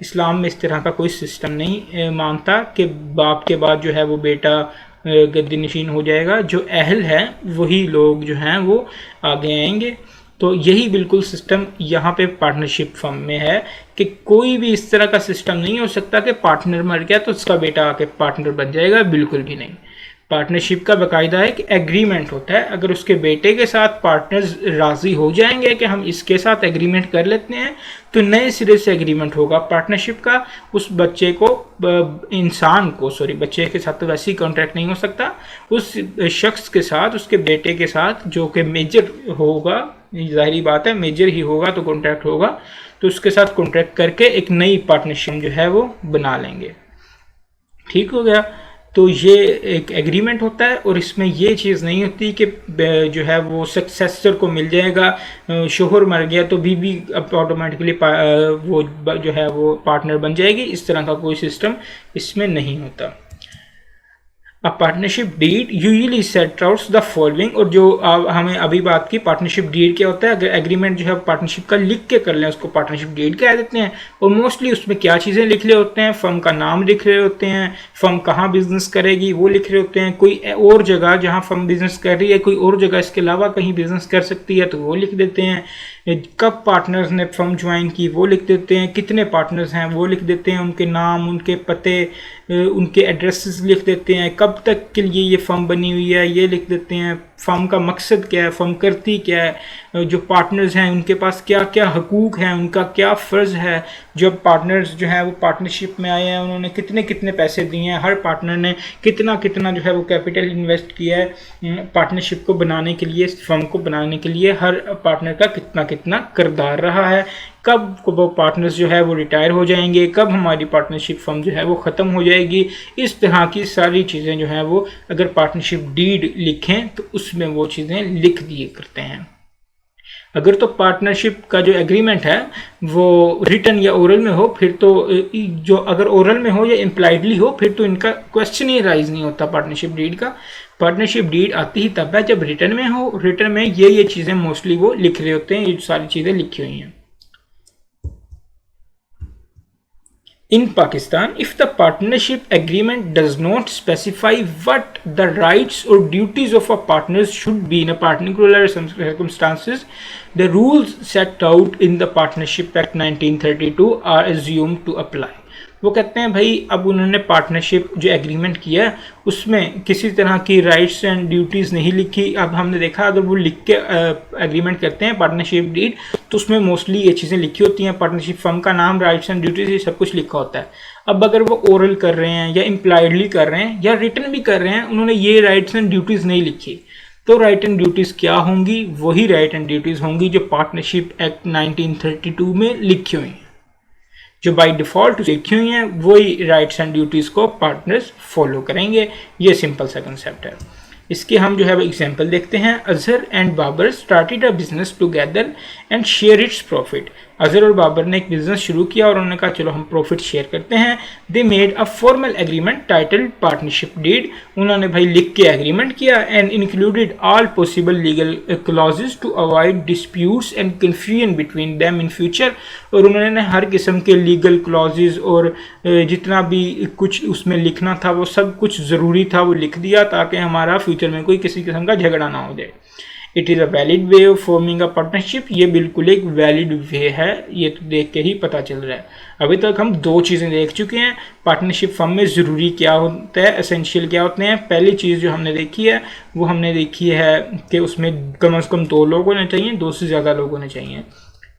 इस्लाम में इस तरह का कोई सिस्टम नहीं मानता कि बाप के बाद जो है वो बेटा गद्दी नशीन हो जाएगा। जो अहल है वही लोग जो हैं वो आगे आएंगे। तो यही बिल्कुल सिस्टम यहाँ पे पार्टनरशिप फर्म में है कि कोई भी इस तरह का सिस्टम नहीं हो सकता कि पार्टनर मर गया तो उसका बेटा आके पार्टनर बन जाएगा, बिल्कुल भी नहीं। पार्टनरशिप का बाकायदा एक एग्रीमेंट होता है। अगर उसके बेटे के साथ पार्टनर्स राज़ी हो जाएंगे कि हम इसके साथ एग्रीमेंट कर लेते हैं तो नए सिरे से एग्रीमेंट होगा पार्टनरशिप का। उस बच्चे को, इंसान को, सॉरी बच्चे के साथ तो वैसे ही कॉन्ट्रैक्ट नहीं हो सकता, उस शख्स के साथ, उसके बेटे के साथ जो कि मेजर होगा, ज़ाहिरी बात है मेजर ही होगा तो कॉन्ट्रैक्ट होगा, तो उसके साथ कॉन्ट्रैक्ट करके एक नई पार्टनरशिप जो है वो बना लेंगे। ठीक हो गया। तो ये एक एग्रीमेंट होता है और इसमें ये चीज़ नहीं होती कि जो है वो सक्सेसर को मिल जाएगा, शोहर मर गया तो बीवी अब ऑटोमेटिकली वो जो है वो पार्टनर बन जाएगी। इस तरह का कोई सिस्टम इसमें नहीं होता। A partnership deed usually set out the following। और जो हमें अभी बात की पार्टनरशिप डीड क्या होता है, अगर एग्रीमेंट जो है पार्टनरशिप का लिख के कर लें उसको पार्टनरशिप डीड कह देते हैं। और मोस्टली उसमें क्या चीज़ें लिख रहे होते हैं, फर्म का नाम लिख रहे होते हैं, फर्म कहाँ बिजनेस करेगी वो लिख रहे होते हैं, कोई और जगह जहाँ फर्म बिजनेस कर रही है कोई और जगह इसके अलावा कहीं बिजनेस कर सकती है तो वो लिख देते हैं, कब पार्टनर्स ने फर्म ज्वाइन की वो लिख देते हैं, कितने पार्टनर्स हैं वो लिख देते हैं, उनके नाम, उनके पते, उनके एड्रेसेस लिख देते हैं, कब तक के लिए ये फर्म बनी हुई है ये लिख देते हैं, फर्म का मकसद क्या है, फर्म करती क्या है, जो पार्टनर्स हैं उनके पास क्या क्या हकूक़ हैं, उनका क्या फ़र्ज़ है, जब पार्टनर्स जो है वो पार्टनरशिप में आए हैं उन्होंने कितने कितने पैसे दिए हैं, हर पार्टनर ने कितना कितना जो है वो कैपिटल इन्वेस्ट किया है पार्टनरशिप को बनाने के लिए, फर्म को बनाने के लिए, हर पार्टनर का कितना कितना किरदार रहा है, कब वो पार्टनर्स जो है वो रिटायर हो जाएंगे, कब हमारी पार्टनरशिप फर्म जो है वो ख़त्म हो जाएगी। इस तरह की सारी चीज़ें जो हैं वो अगर पार्टनरशिप डीड लिखें तो उसमें वो चीज़ें लिख दिए करते हैं। अगर तो पार्टनरशिप का जो एग्रीमेंट है वो रिटन या ओरल में हो, फिर तो जो अगर ओरल में हो या इम्प्लाइडली हो, फिर तो इनका क्वेश्चन ही राइज नहीं होता पार्टनरशिप डीड का। पार्टनरशिप डीड आती ही तब है जब रिटन में हो। रिटन में ये चीज़ें मोस्टली वो लिख रहे होते हैं, ये सारी चीज़ें लिखी हुई हैं। In Pakistan, if the partnership agreement does not specify what the rights or duties of a partners should be in a particular circumstances, the rules set out in the Partnership Act 1932 are assumed to apply. वो कहते हैं भाई अब उन्होंने partnership जो agreement किया उसमें किसी तरह की राइट्स एंड ड्यूटीज़ नहीं लिखी। अब हमने देखा अगर वो लिख के एग्रीमेंट करते हैं पार्टनरशिप डीड तो उसमें मोस्टली ये चीज़ें लिखी होती हैं, पार्टनरशिप फर्म का नाम, राइट्स एंड ड्यूटीज़, ये सब कुछ लिखा होता है। अब अगर वो ओरल कर रहे हैं या इम्प्लाइडली कर रहे हैं या रिटन भी कर रहे हैं, उन्होंने ये राइट्स एंड ड्यूटीज़ नहीं लिखी, तो राइट एंड ड्यूटीज़ क्या होंगी? वही राइट एंड ड्यूटीज़ होंगी जो पार्टनरशिप एक्ट 1932 में लिखी हुई हैं, जो बाय डिफ़ॉल्ट लिखी हुई हैं वही राइट्स एंड ड्यूटीज़ को पार्टनर्स फॉलो करेंगे। ये सिंपल सा कंसेप्ट है। इसके हम जो है वो एग्जांपल देखते हैं। Azhar and Babar started a business together and share its profit. Azhar और बाबर ने एक बिजनेस शुरू किया और उन्होंने कहा चलो हम प्रॉफिट शेयर करते हैं। They made a formal agreement titled partnership deed. उन्होंने भाई लिख के एग्रीमेंट किया and included all possible legal clauses to avoid disputes and confusion between them in future. और उन्होंने हर किस्म के लीगल क्लॉजेज और जितना भी कुछ उसमें लिखना था वो सब कुछ ज़रूरी था वो लिख दिया ताकि हमारा फ्यूचर में कोई किसी किस्म का झगड़ा ना हो जाए। It is a valid way of forming a partnership. ये बिल्कुल एक वैलिड वे है, ये तो देख के ही पता चल रहा है। अभी तक हम दो चीज़ें देख चुके हैं। पार्टनरशिप फर्म में ज़रूरी क्या होता है, एसेंशियल क्या होते हैं। पहली चीज़ जो हमने देखी है वो हमने देखी है कि उसमें कम से कम 2 लोग होने चाहिए, 2 से ज़्यादा लोग होने चाहिए।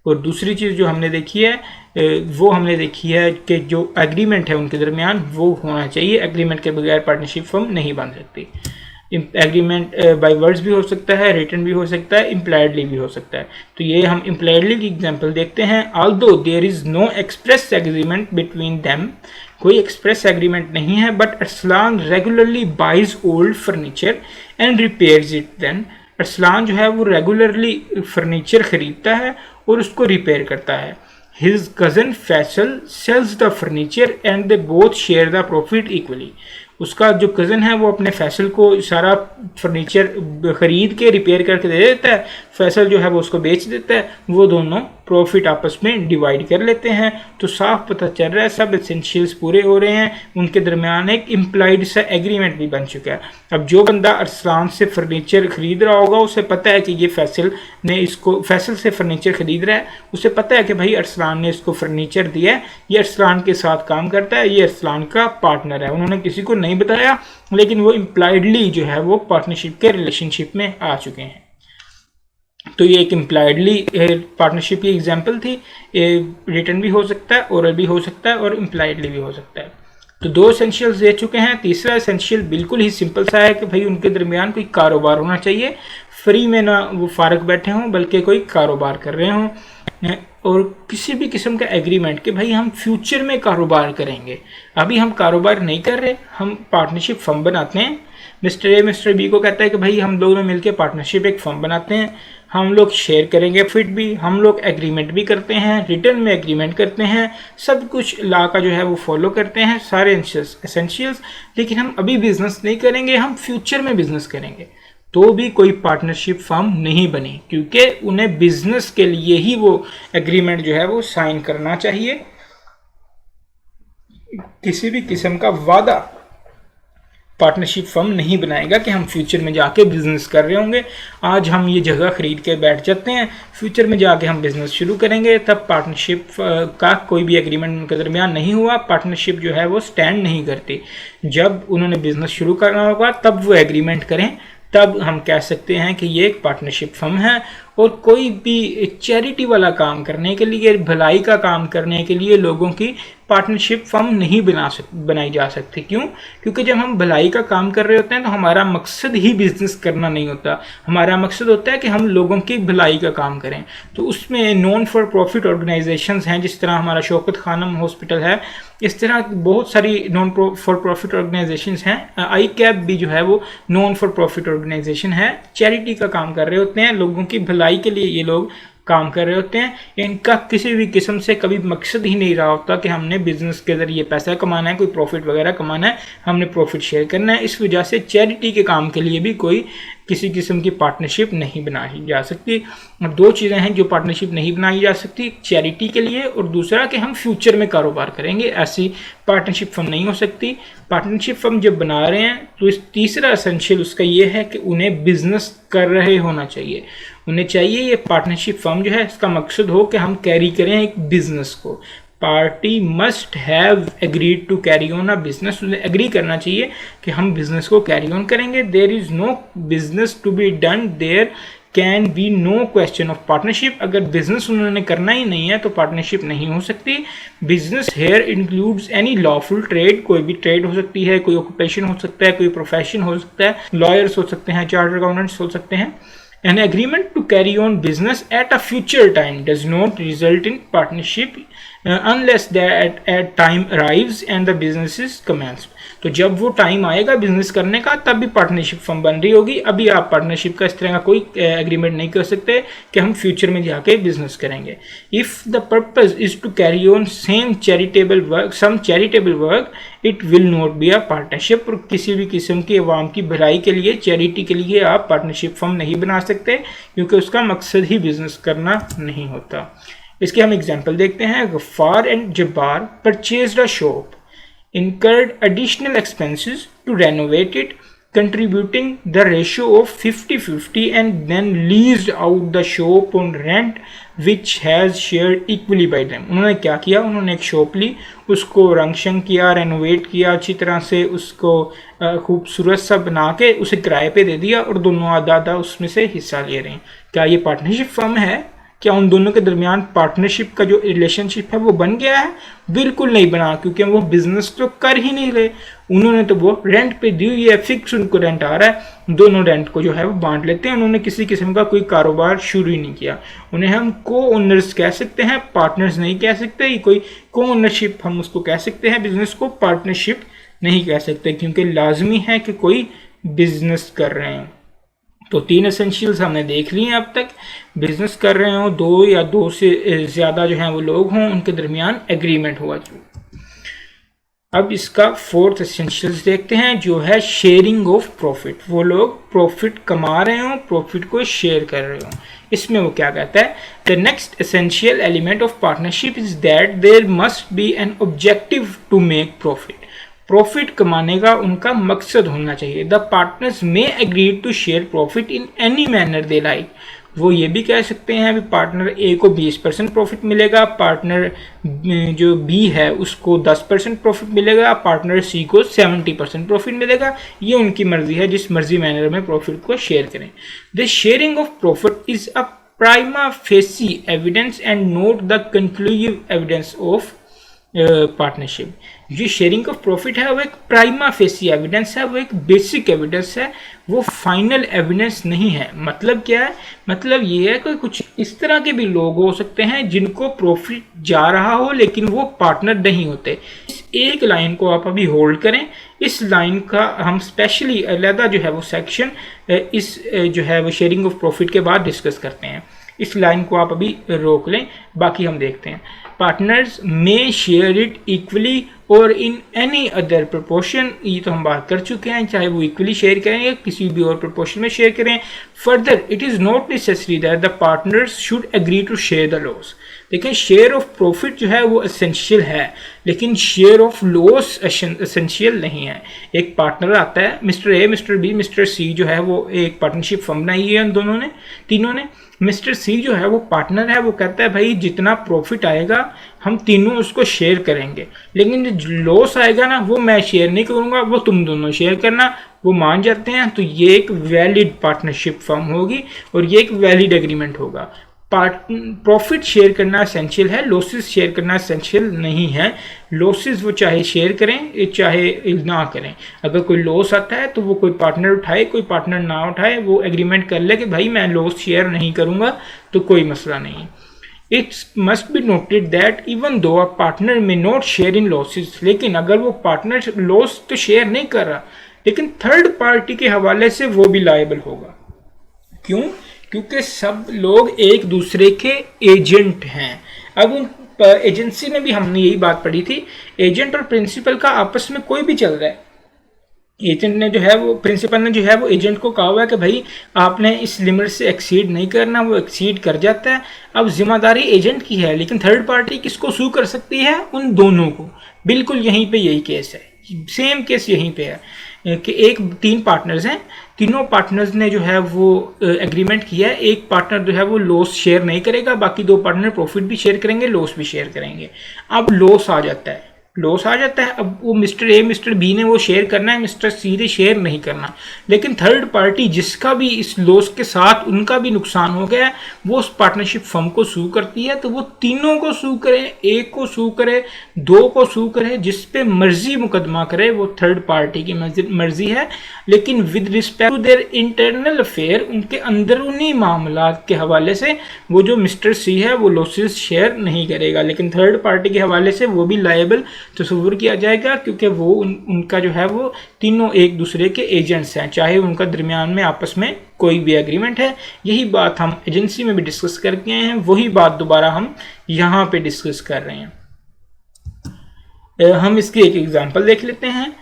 और दूसरी चीज़ जो हमने देखी है वो हमने देखी है कि जो एग्रीमेंट है उनके दरमियान वो होना चाहिए। एग्रीमेंट के बगैर पार्टनरशिप फर्म नहीं बन सकती। एग्रीमेंट बाय वर्ड्स भी हो सकता है, रिटन भी हो सकता है, इम्प्लाइडली भी हो सकता है। तो ये हम इम्प्लाइडली की एग्जांपल देखते हैं। Although there is no express agreement between them, कोई एक्सप्रेस एग्रीमेंट नहीं है, but Arsalan regularly buys old furniture and repairs it. Then Arsalan जो है वो रेगुलरली फर्नीचर खरीदता है और उसको रिपेयर करता है। His cousin Faisal sells the furniture and they both share the profit equally. उसका जो कज़न है वो अपने फैसल को सारा फर्नीचर ख़रीद के रिपेयर करके दे देता है, फैसल जो है वो उसको बेच देता है, वो दोनों प्रॉफिट आपस में डिवाइड कर लेते हैं। तो साफ पता चल रहा है सब एसेंशियल्स पूरे हो रहे हैं, उनके दरमियान एक इम्प्लाइड सा एग्रीमेंट भी बन चुका है। अब जो बंदा अरसलान से फर्नीचर ख़रीद रहा होगा उसे पता है कि ये फैसल ने इसको, फैसल से फर्नीचर ख़रीद रहा है, उसे पता है कि भाई अरसलान ने इसको फर्नीचर दिया है, ये अरसलान के साथ काम करता है, ये अरसलान का पार्टनर है। उन्होंने किसी को नहीं बताया लेकिन वो इम्प्लाइडली जो है वो पार्टनरशिप के रिलेशनशिप में आ चुके हैं। तो ये एक इम्प्लाइडली पार्टनरशिप की एग्जांपल थी। रिटन भी हो सकता है, ओरल भी हो सकता है और इम्प्लाइडली भी हो सकता है। तो 2 एसेंशियल्स दे चुके हैं। तीसरा एसेंशियल बिल्कुल ही सिंपल सा है कि भाई उनके दरमियान कोई कारोबार होना चाहिए, फ्री में ना वो फारग बैठे हों बल्कि कोई कारोबार कर रहे हों, और किसी भी किस्म का एग्रीमेंट कि भाई हम फ्यूचर में कारोबार करेंगे। अभी हम कारोबार नहीं कर रहे, हम पार्टनरशिप फर्म बनाते हैं। मिस्टर ए मिस्टर बी को कहता है कि भाई हम लोग मिलकर पार्टनरशिप एक फर्म बनाते हैं, हम लोग शेयर करेंगे फिट भी, हम लोग एग्रीमेंट भी करते हैं, रिटर्न में एग्रीमेंट करते हैं, सब कुछ लॉ का जो है वो फॉलो करते हैं, सारे एसेंशियल्स। लेकिन हम अभी बिजनेस नहीं करेंगे, हम फ्यूचर में बिजनेस करेंगे। तो भी कोई पार्टनरशिप फर्म नहीं बनी, क्योंकि उन्हें बिजनेस के लिए ही वो एग्रीमेंट जो है वो साइन करना चाहिए। किसी भी किस्म का वादा पार्टनरशिप फर्म नहीं बनाएगा कि हम फ्यूचर में जाके बिजनेस कर रहे होंगे। आज हम ये जगह खरीद के बैठ जाते हैं, फ्यूचर में जाके हम बिजनेस शुरू करेंगे, तब पार्टनरशिप का कोई भी एग्रीमेंट उनके दरमियान नहीं हुआ। पार्टनरशिप जो है वो स्टैंड नहीं करती। जब उन्होंने बिजनेस शुरू करना होगा तब वो एग्रीमेंट करें, तब हम कह सकते हैं कि ये एक पार्टनरशिप फर्म है। और कोई भी चैरिटी वाला काम करने के लिए, भलाई का काम करने के लिए, लोगों की पार्टनरशिप फर्म नहीं बनाई जा सकती। क्यों? क्योंकि जब हम भलाई का काम कर रहे होते हैं तो हमारा मकसद ही बिजनेस करना नहीं होता, हमारा मकसद होता है कि हम लोगों की भलाई का काम करें। तो उसमें नॉन फॉर प्रॉफिट ऑर्गेनाइजेशंस हैं, जिस तरह हमारा शौकत खानम हॉस्पिटल है, इस तरह बहुत सारी नॉन फॉर प्रॉफिट ऑर्गेनाइजेशंस हैं। आई कैप भी जो है वो नॉन फॉर प्रॉफिट ऑर्गेनाइजेशन है, चैरिटी का काम कर रहे होते हैं, लोगों की भलाई के लिए ये लोग काम कर रहे होते हैं। इनका किसी भी किस्म से कभी मकसद ही नहीं रहा होता कि हमने बिजनेस के ज़रिए पैसा कमाना है, कोई प्रॉफिट वगैरह कमाना है, हमने प्रॉफिट शेयर करना है। इस वजह से चैरिटी के काम के लिए भी कोई किसी किस्म की पार्टनरशिप नहीं बनाई जा सकती। और दो चीज़ें हैं जो पार्टनरशिप नहीं बनाई जा सकती, चैरिटी के लिए और दूसरा कि हम फ्यूचर में कारोबार करेंगे, ऐसी पार्टनरशिप फर्म नहीं हो सकती। पार्टनरशिप फर्म जब बना रहे हैं तो इस तीसरा एसेंशियल उसका ये है कि उन्हें बिजनेस कर रहे होना चाहिए। उन्हें चाहिए ये पार्टनरशिप फर्म जो है इसका मकसद हो कि हम कैरी करें एक बिजनेस को। Party must have agreed to carry on a business, उन्हें एग्री करना चाहिए कि हम बिजनेस को कैरी ऑन करेंगे। There is no business to be done, there can be no question of partnership. अगर बिजनेस उन्होंने करना ही नहीं है तो पार्टनरशिप नहीं हो सकती। Business here includes any lawful trade, कोई भी ट्रेड हो सकती है, कोई ऑक्यूपेशन हो सकता है, कोई प्रोफेशन हो सकता है, लॉयर्स हो सकते हैं, चार्टर्ड अकाउंटेंट्स हो सकते हैं। An agreement to carry on business at a future time does not result in partnership unless that time arrives and the business is commenced. तो जब वो टाइम आएगा बिजनेस करने का तब भी पार्टनरशिप फर्म बन रही होगी। अभी आप पार्टनरशिप का इस तरह का कोई एग्रीमेंट नहीं कर सकते कि हम फ्यूचर में जाके बिजनेस करेंगे। If the purpose is to carry on some charitable work it will not be a partnership. और किसी भी किस्म की अवाम की भलाई के लिए, चैरिटी के लिए आप पार्टनरशिप फर्म नहीं बना सकते, क्योंकि उसका मकसद ही बिजनेस करना नहीं होता। इसके हम एग्जाम्पल देखते हैं। Ghaffar and Jabbar purchased a shop, incurred additional expenses to renovate it, contributing the ratio of 50-50 and then leased out the shop on rent which has shared equally by them. उन्होंने क्या किया? उन्होंने एक शॉप ली, उसको रंग शंग किया, रेनोवेट किया, अच्छी तरह से उसको खूबसूरत सा बना के उसे किराए पे दे दिया और दोनों आधा आधा उसमें से हिस्सा ले रहे हैं। क्या ये पार्टनरशिप फर्म है? क्या उन दोनों के दरमियान पार्टनरशिप का जो रिलेशनशिप है वो बन गया है? बिल्कुल नहीं बना, क्योंकि वो बिजनेस तो कर ही नहीं रहे। उन्होंने तो वो रेंट पे दी हुई है, फिक्स उनको रेंट आ रहा है, दोनों रेंट को जो है वो बांट लेते हैं। उन्होंने किसी किस्म का कोई कारोबार शुरू ही नहीं किया। उन्हें हम को ओनर्स कह सकते हैं, पार्टनर्स नहीं कह सकते। ये कोई को ओनरशिप हम उसको कह सकते हैं, बिजनेस को पार्टनरशिप नहीं कह सकते, क्योंकि लाजमी है कि कोई बिजनेस कर रहे हैं। तो 3 एसेंशियल्स हमने देख लिए हैं अब तक। बिजनेस कर रहे हो, 2 या 2 से ज़्यादा जो हैं वो लोग हों, उनके दरमियान एग्रीमेंट हुआ। अब इसका 4th एसेंशियल्स देखते हैं, जो है शेयरिंग ऑफ प्रॉफिट। वो लोग प्रॉफिट कमा रहे हों, प्रॉफिट को शेयर कर रहे हों। इसमें वो क्या कहता है? The next essential element of partnership is that there must be an objective to make profit. Profit कमाने का उनका मकसद होना चाहिए। The partners may agree to share profit in any manner they like. वो ये भी कह सकते हैं अभी पार्टनर ए को 20% प्रॉफिट मिलेगा, पार्टनर जो बी है उसको 10% प्रॉफिट मिलेगा, पार्टनर सी को 70% प्रॉफिट मिलेगा। ये उनकी मर्जी है, जिस मर्जी मैनर में प्रॉफिट को शेयर करें। The sharing of profit is a prima facie evidence and not the conclusive evidence of partnership. जो शेयरिंग ऑफ प्रॉफिट है वो एक प्राइमा फेसी एविडेंस है, वो एक बेसिक एविडेंस है, वो फाइनल एविडेंस नहीं है। मतलब क्या है? मतलब ये है कि कुछ इस तरह के भी लोग हो सकते हैं जिनको प्रॉफिट जा रहा हो लेकिन वो पार्टनर नहीं होते। इस एक लाइन को आप अभी होल्ड करें, इस लाइन का हम स्पेशली अलहदा जो है वो सेक्शन इस जो है वो शेयरिंग ऑफ प्रॉफिट के बाद डिस्कस करते हैं। इस लाइन को आप अभी रोक लें, बाकी हम देखते हैं। Partners may share it equally और इन एनी अदर प्रोपोर्शन। ये तो हम बात कर चुके हैं, चाहे वो इक्वली शेयर करें या किसी भी और प्रोपोर्शन में शेयर करें। Further it is not necessary that the partners should agree to share the loss. लेकिन शेयर ऑफ प्रॉफिट जो है वो एसेंशियल है, लेकिन शेयर ऑफ लॉस एसेंशियल नहीं है। एक पार्टनर आता है, Mister A, Mister B, Mister C जो है वो एक पार्टनरशिप फर्म बनाई है उन दोनों ने, तीनों ने। मिस्टर सी जो है वो पार्टनर है, वो कहता है भाई जितना प्रॉफिट आएगा हम तीनों उसको शेयर करेंगे, लेकिन जो लॉस आएगा ना वो मैं शेयर नहीं करूँगा, वो तुम दोनों शेयर करना। वो मान जाते हैं, तो ये एक वैलिड पार्टनरशिप फर्म होगी और ये एक वैलिड एग्रीमेंट होगा। प्रॉफिट शेयर करना एसेंशियल है, लॉसेस शेयर करना एसेंशियल नहीं है। लॉसेस वो चाहे शेयर करें चाहे ना करें, अगर कोई लॉस आता है तो वो कोई पार्टनर उठाए कोई पार्टनर ना उठाए, वो एग्रीमेंट कर ले कि भाई मैं लॉस शेयर नहीं करूँगा, तो कोई मसला नहीं। It must be noted that even though a partner may not share in losses, लेकिन अगर वो पार्टनर लॉस तो शेयर नहीं कर रहा, लेकिन थर्ड पार्टी के हवाले से वो भी लायबल होगा। क्यों? क्योंकि सब लोग एक दूसरे के एजेंट हैं। अब उन एजेंसी में भी हमने यही बात पढ़ी थी, एजेंट और प्रिंसिपल का आपस में कोई भी चल रहा है, एजेंट ने जो है वो प्रिंसिपल ने जो है वो एजेंट को कहा हुआ है कि भाई आपने इस लिमिट से एक्सीड नहीं करना, वो एक्सीड कर जाता है। अब जिम्मेदारी एजेंट की है, लेकिन थर्ड पार्टी किसको सू कर सकती है? उन दोनों को। बिल्कुल यहीं पे यही केस है, सेम केस यहीं पे है कि तीन पार्टनर्स हैं, तीनों पार्टनर्स ने जो है वो एग्रीमेंट किया है। एक पार्टनर जो है वो लॉस शेयर नहीं करेगा, बाकी दो पार्टनर प्रॉफिट भी शेयर करेंगे, लॉस भी शेयर करेंगे। अब लॉस आ जाता है, अब वो मिस्टर ए मिस्टर बी ने वो शेयर करना है, मिस्टर सी ने शेयर नहीं करना। लेकिन थर्ड पार्टी जिसका भी इस लॉस के साथ उनका भी नुकसान हो गया है, वो उस पार्टनरशिप फर्म को सू करती है। तो वो तीनों को सू करे, एक को सू करे, दो को सू करे, जिस पे मर्जी मुकदमा करे, वो थर्ड पार्टी की मर्जी है। लेकिन with respect to their internal affair, उनके अंदरूनी मामला के हवाले से वो जो मिस्टर सी है वो लॉसेस शेयर नहीं करेगा, लेकिन थर्ड पार्टी के हवाले से वो भी लायबल तस्वुर किया जाएगा, क्योंकि वो उनका जो है वो तीनों एक दूसरे के एजेंट्स हैं, चाहे उनका दरमियान में आपस में कोई भी एग्रीमेंट है। यही बात हम एजेंसी में भी डिस्कस करके आए हैं, वही बात दोबारा हम यहाँ पे डिस्कस कर रहे हैं। हम इसकी एक एग्जांपल देख लेते हैं।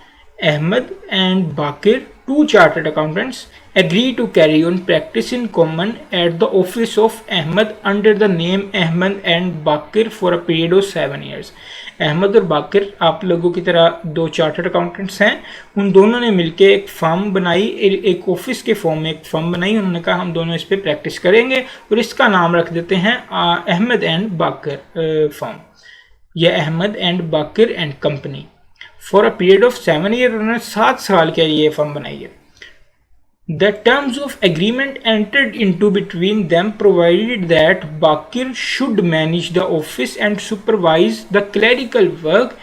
Ahmad and Baqir, two chartered accountants, agree to carry on practice in common at the office of Ahmed under the name Ahmed and Bakir for a period of 7 years. Ahmad और बाकिर आप लोगों की तरह दो चार्टर्ड अकाउंटेंट्स हैं। उन दोनों ने मिलकर एक फर्म बनाई, एक ऑफिस के फॉर्म में एक फर्म बनाई। उन्होंने कहा हम दोनों इस पे प्रैक्टिस करेंगे और इसका नाम रख देते हैं अहमद एंड बाकिर फर्म, या Ahmad and Baqir and company. For a period of 7 year, उन्होंने 7 साल के लिए फर्म बनाई है। The terms of agreement entered into between them provided that Bakir should manage the office and supervise the clerical work,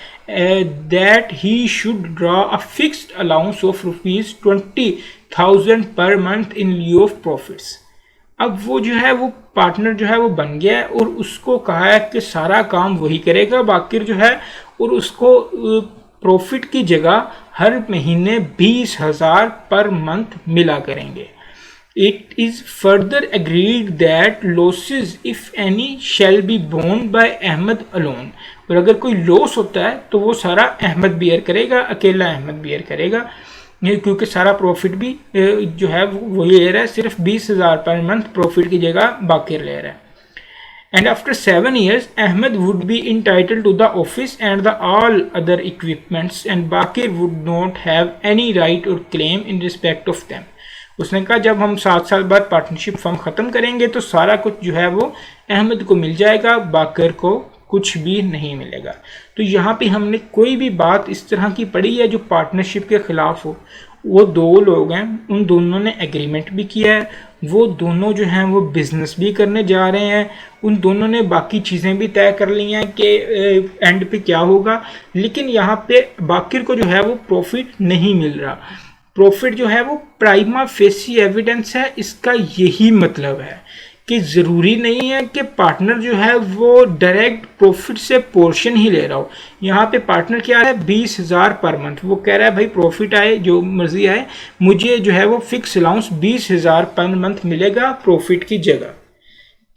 that he should draw a fixed allowance of rupees 20,000 per month in lieu of profits. अब वो जो है वो partner जो है वो बन गया है और उसको कहा है कि सारा काम वही करेगा बाकिर जो है, और उसको प्रॉफिट की जगह हर महीने 20,000 पर मंथ मिला करेंगे। It is further agreed that losses if any shall be borne by Ahmad alone, और अगर कोई लॉस होता है तो वो सारा अहमद बियर करेगा, अकेला अहमद बियर करेगा, क्योंकि सारा प्रॉफिट भी जो है वो ले रहा है, सिर्फ 20,000 पर मंथ प्रॉफिट की जगह बाकिर ले रहा है। And after 7 years, Ahmed would be entitled to the office and the all other equipments, and Bakir would not have any right or claim in respect of them. उसने कहा जब हम 7 साल बाद पार्टनरशिप फर्म ख़त्म करेंगे तो सारा कुछ जो है वो अहमद को मिल जाएगा, बाकिर को कुछ भी नहीं मिलेगा। तो यहाँ पे हमने कोई भी बात इस तरह की पढ़ी है जो पार्टनरशिप के ख़िलाफ़ हो। वो दो लोग हैं, उन दोनों ने एग्रीमेंट भी किया है, वो दोनों जो हैं वो बिज़नेस भी करने जा रहे हैं, उन दोनों ने बाकी चीज़ें भी तय कर ली हैं कि एंड पे क्या होगा। लेकिन यहाँ पे बाकिर को जो है वो प्रॉफिट नहीं मिल रहा। प्रॉफिट जो है वो प्राइमा फेसी एविडेंस है। इसका यही मतलब है कि ज़रूरी नहीं है कि पार्टनर जो है वो डायरेक्ट प्रॉफिट से पोर्शन ही ले रहा हो। यहाँ पे पार्टनर क्या है, 20,000 पर मंथ। वो कह रहा है भाई प्रॉफिट आए जो मर्जी आए, मुझे जो है वो फिक्स अलाउंस 20,000 पर मंथ मिलेगा प्रॉफिट की जगह।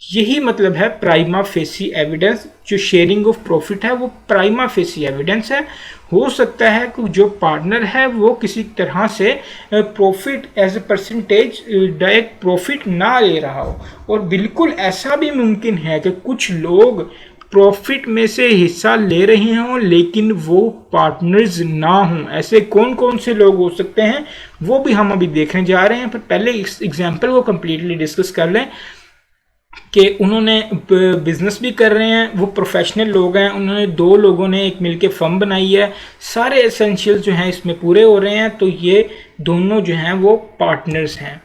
यही मतलब है प्राइमा फेसी एविडेंस। जो शेयरिंग ऑफ प्रॉफिट है वो प्राइमा फेसी एविडेंस है। हो सकता है कि जो पार्टनर है वो किसी तरह से profit as a percentage direct profit ना ले रहा हो, और बिल्कुल ऐसा भी मुमकिन है कि कुछ लोग प्रॉफिट में से हिस्सा ले रहे हों लेकिन वो पार्टनर्स ना हों। ऐसे कौन कौन से लोग हो सकते हैं वो भी हम अभी देखने जा रहे हैं, पर पहले इस एग्जाम्पल को कम्प्लीटली डिस्कस कर लें कि उन्होंने बिज़नेस भी कर रहे हैं, वो प्रोफेशनल लोग हैं, उन्होंने दो लोगों ने एक मिलके फर्म बनाई है, सारे एसेंशियल्स जो हैं इसमें पूरे हो रहे हैं, तो ये दोनों जो हैं वो पार्टनर्स हैं।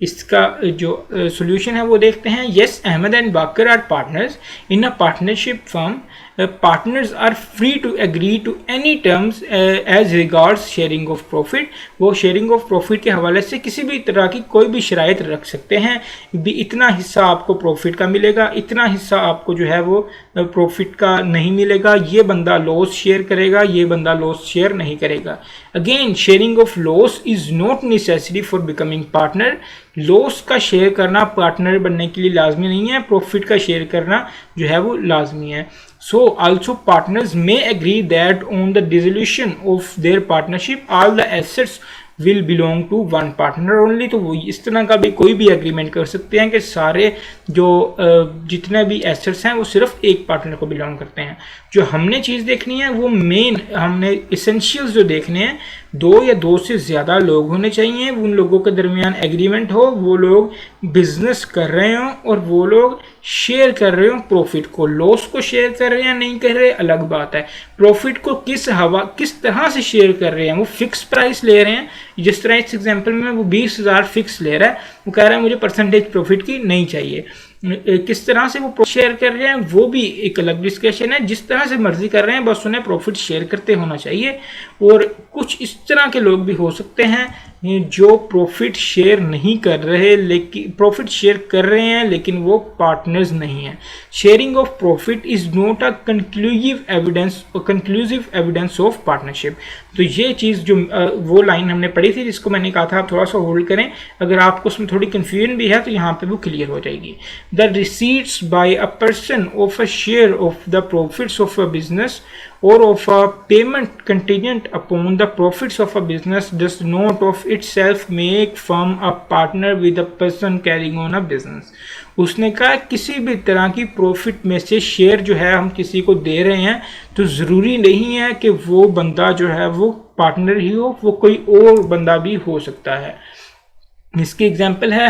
इसका जो सोल्यूशन है वो देखते हैं। Yes, Ahmad and Baqar are partners in a partnership firm. Partners are free to agree to any terms as regards sharing of profit. वो शेयरिंग ऑफ प्रॉफिट के हवाले से किसी भी तरह की कोई भी शराइत रख सकते हैं। इतना हिस्सा आपको प्रॉफिट का मिलेगा, इतना हिस्सा आपको जो है वो प्रॉफिट का नहीं मिलेगा, ये बंदा लॉस शेयर करेगा, ये बंदा लॉस शेयर नहीं करेगा। Again, sharing of loss is not necessary for becoming partner. Loss का शेयर करना पार्टनर बनने के लिए लाजमी नहीं है, प्रॉफिट का शेयर करना जो है वो लाजमी है। So also partners may agree that on the dissolution of their partnership all the assets will belong to one partner only। तो वो इस तरह का भी कोई भी एग्रीमेंट कर सकते हैं कि सारे जो जितने भी एसेट्स हैं वो सिर्फ एक पार्टनर को बिलोंग करते हैं। जो हमने चीज़ देखनी है वो मेन हमने इसेंशियल्स जो देखने हैं, 2 या 2 से ज़्यादा लोग होने चाहिए, उन लोगों के दरमियान एग्रीमेंट हो, वो लोग बिजनेस कर रहे हों और वो लोग शेयर कर रहे हो प्रॉफिट को। लॉस को शेयर कर रहे हैं या नहीं कर रहे अलग बात है। प्रॉफिट को किस तरह से शेयर कर रहे हैं, वो फिक्स प्राइस ले रहे हैं। जिस तरह इस एग्जांपल में वो 20,000 फिक्स ले रहा है, वो कह रहा है मुझे परसेंटेज प्रॉफिट की नहीं चाहिए। किस तरह से वो शेयर कर रहे हैं वो भी एक अलग डिस्कशन है। जिस तरह से मर्जी कर रहे हैं बस उन्हें प्रॉफिट शेयर करते होना चाहिए। और कुछ इस तरह के लोग भी हो सकते हैं जो प्रॉफिट शेयर नहीं कर रहे, लेकिन प्रॉफिट शेयर कर रहे हैं लेकिन वो पार्टनर्स नहीं हैं। Sharing of profit is not a conclusive evidence of partnership. तो ये चीज़ जो वो लाइन हमने पढ़ी थी जिसको मैंने कहा था आप थोड़ा सा होल्ड करें, अगर आपको उसमें थोड़ी कन्फ्यूजन भी है तो यहाँ पे वो क्लियर हो जाएगी। The receipts by a person of a share of the profits of a business or of a payment contingent upon the profits of a business does not of itself make firm a partner with a person carrying on a business। उसने कहा किसी भी तरह की profit में से share जो है हम किसी को दे रहे हैं तो ज़रूरी नहीं है कि वो बंदा जो है वो पार्टनर ही हो, वो कोई और बंदा भी हो सकता है। इसकी एग्जाम्पल है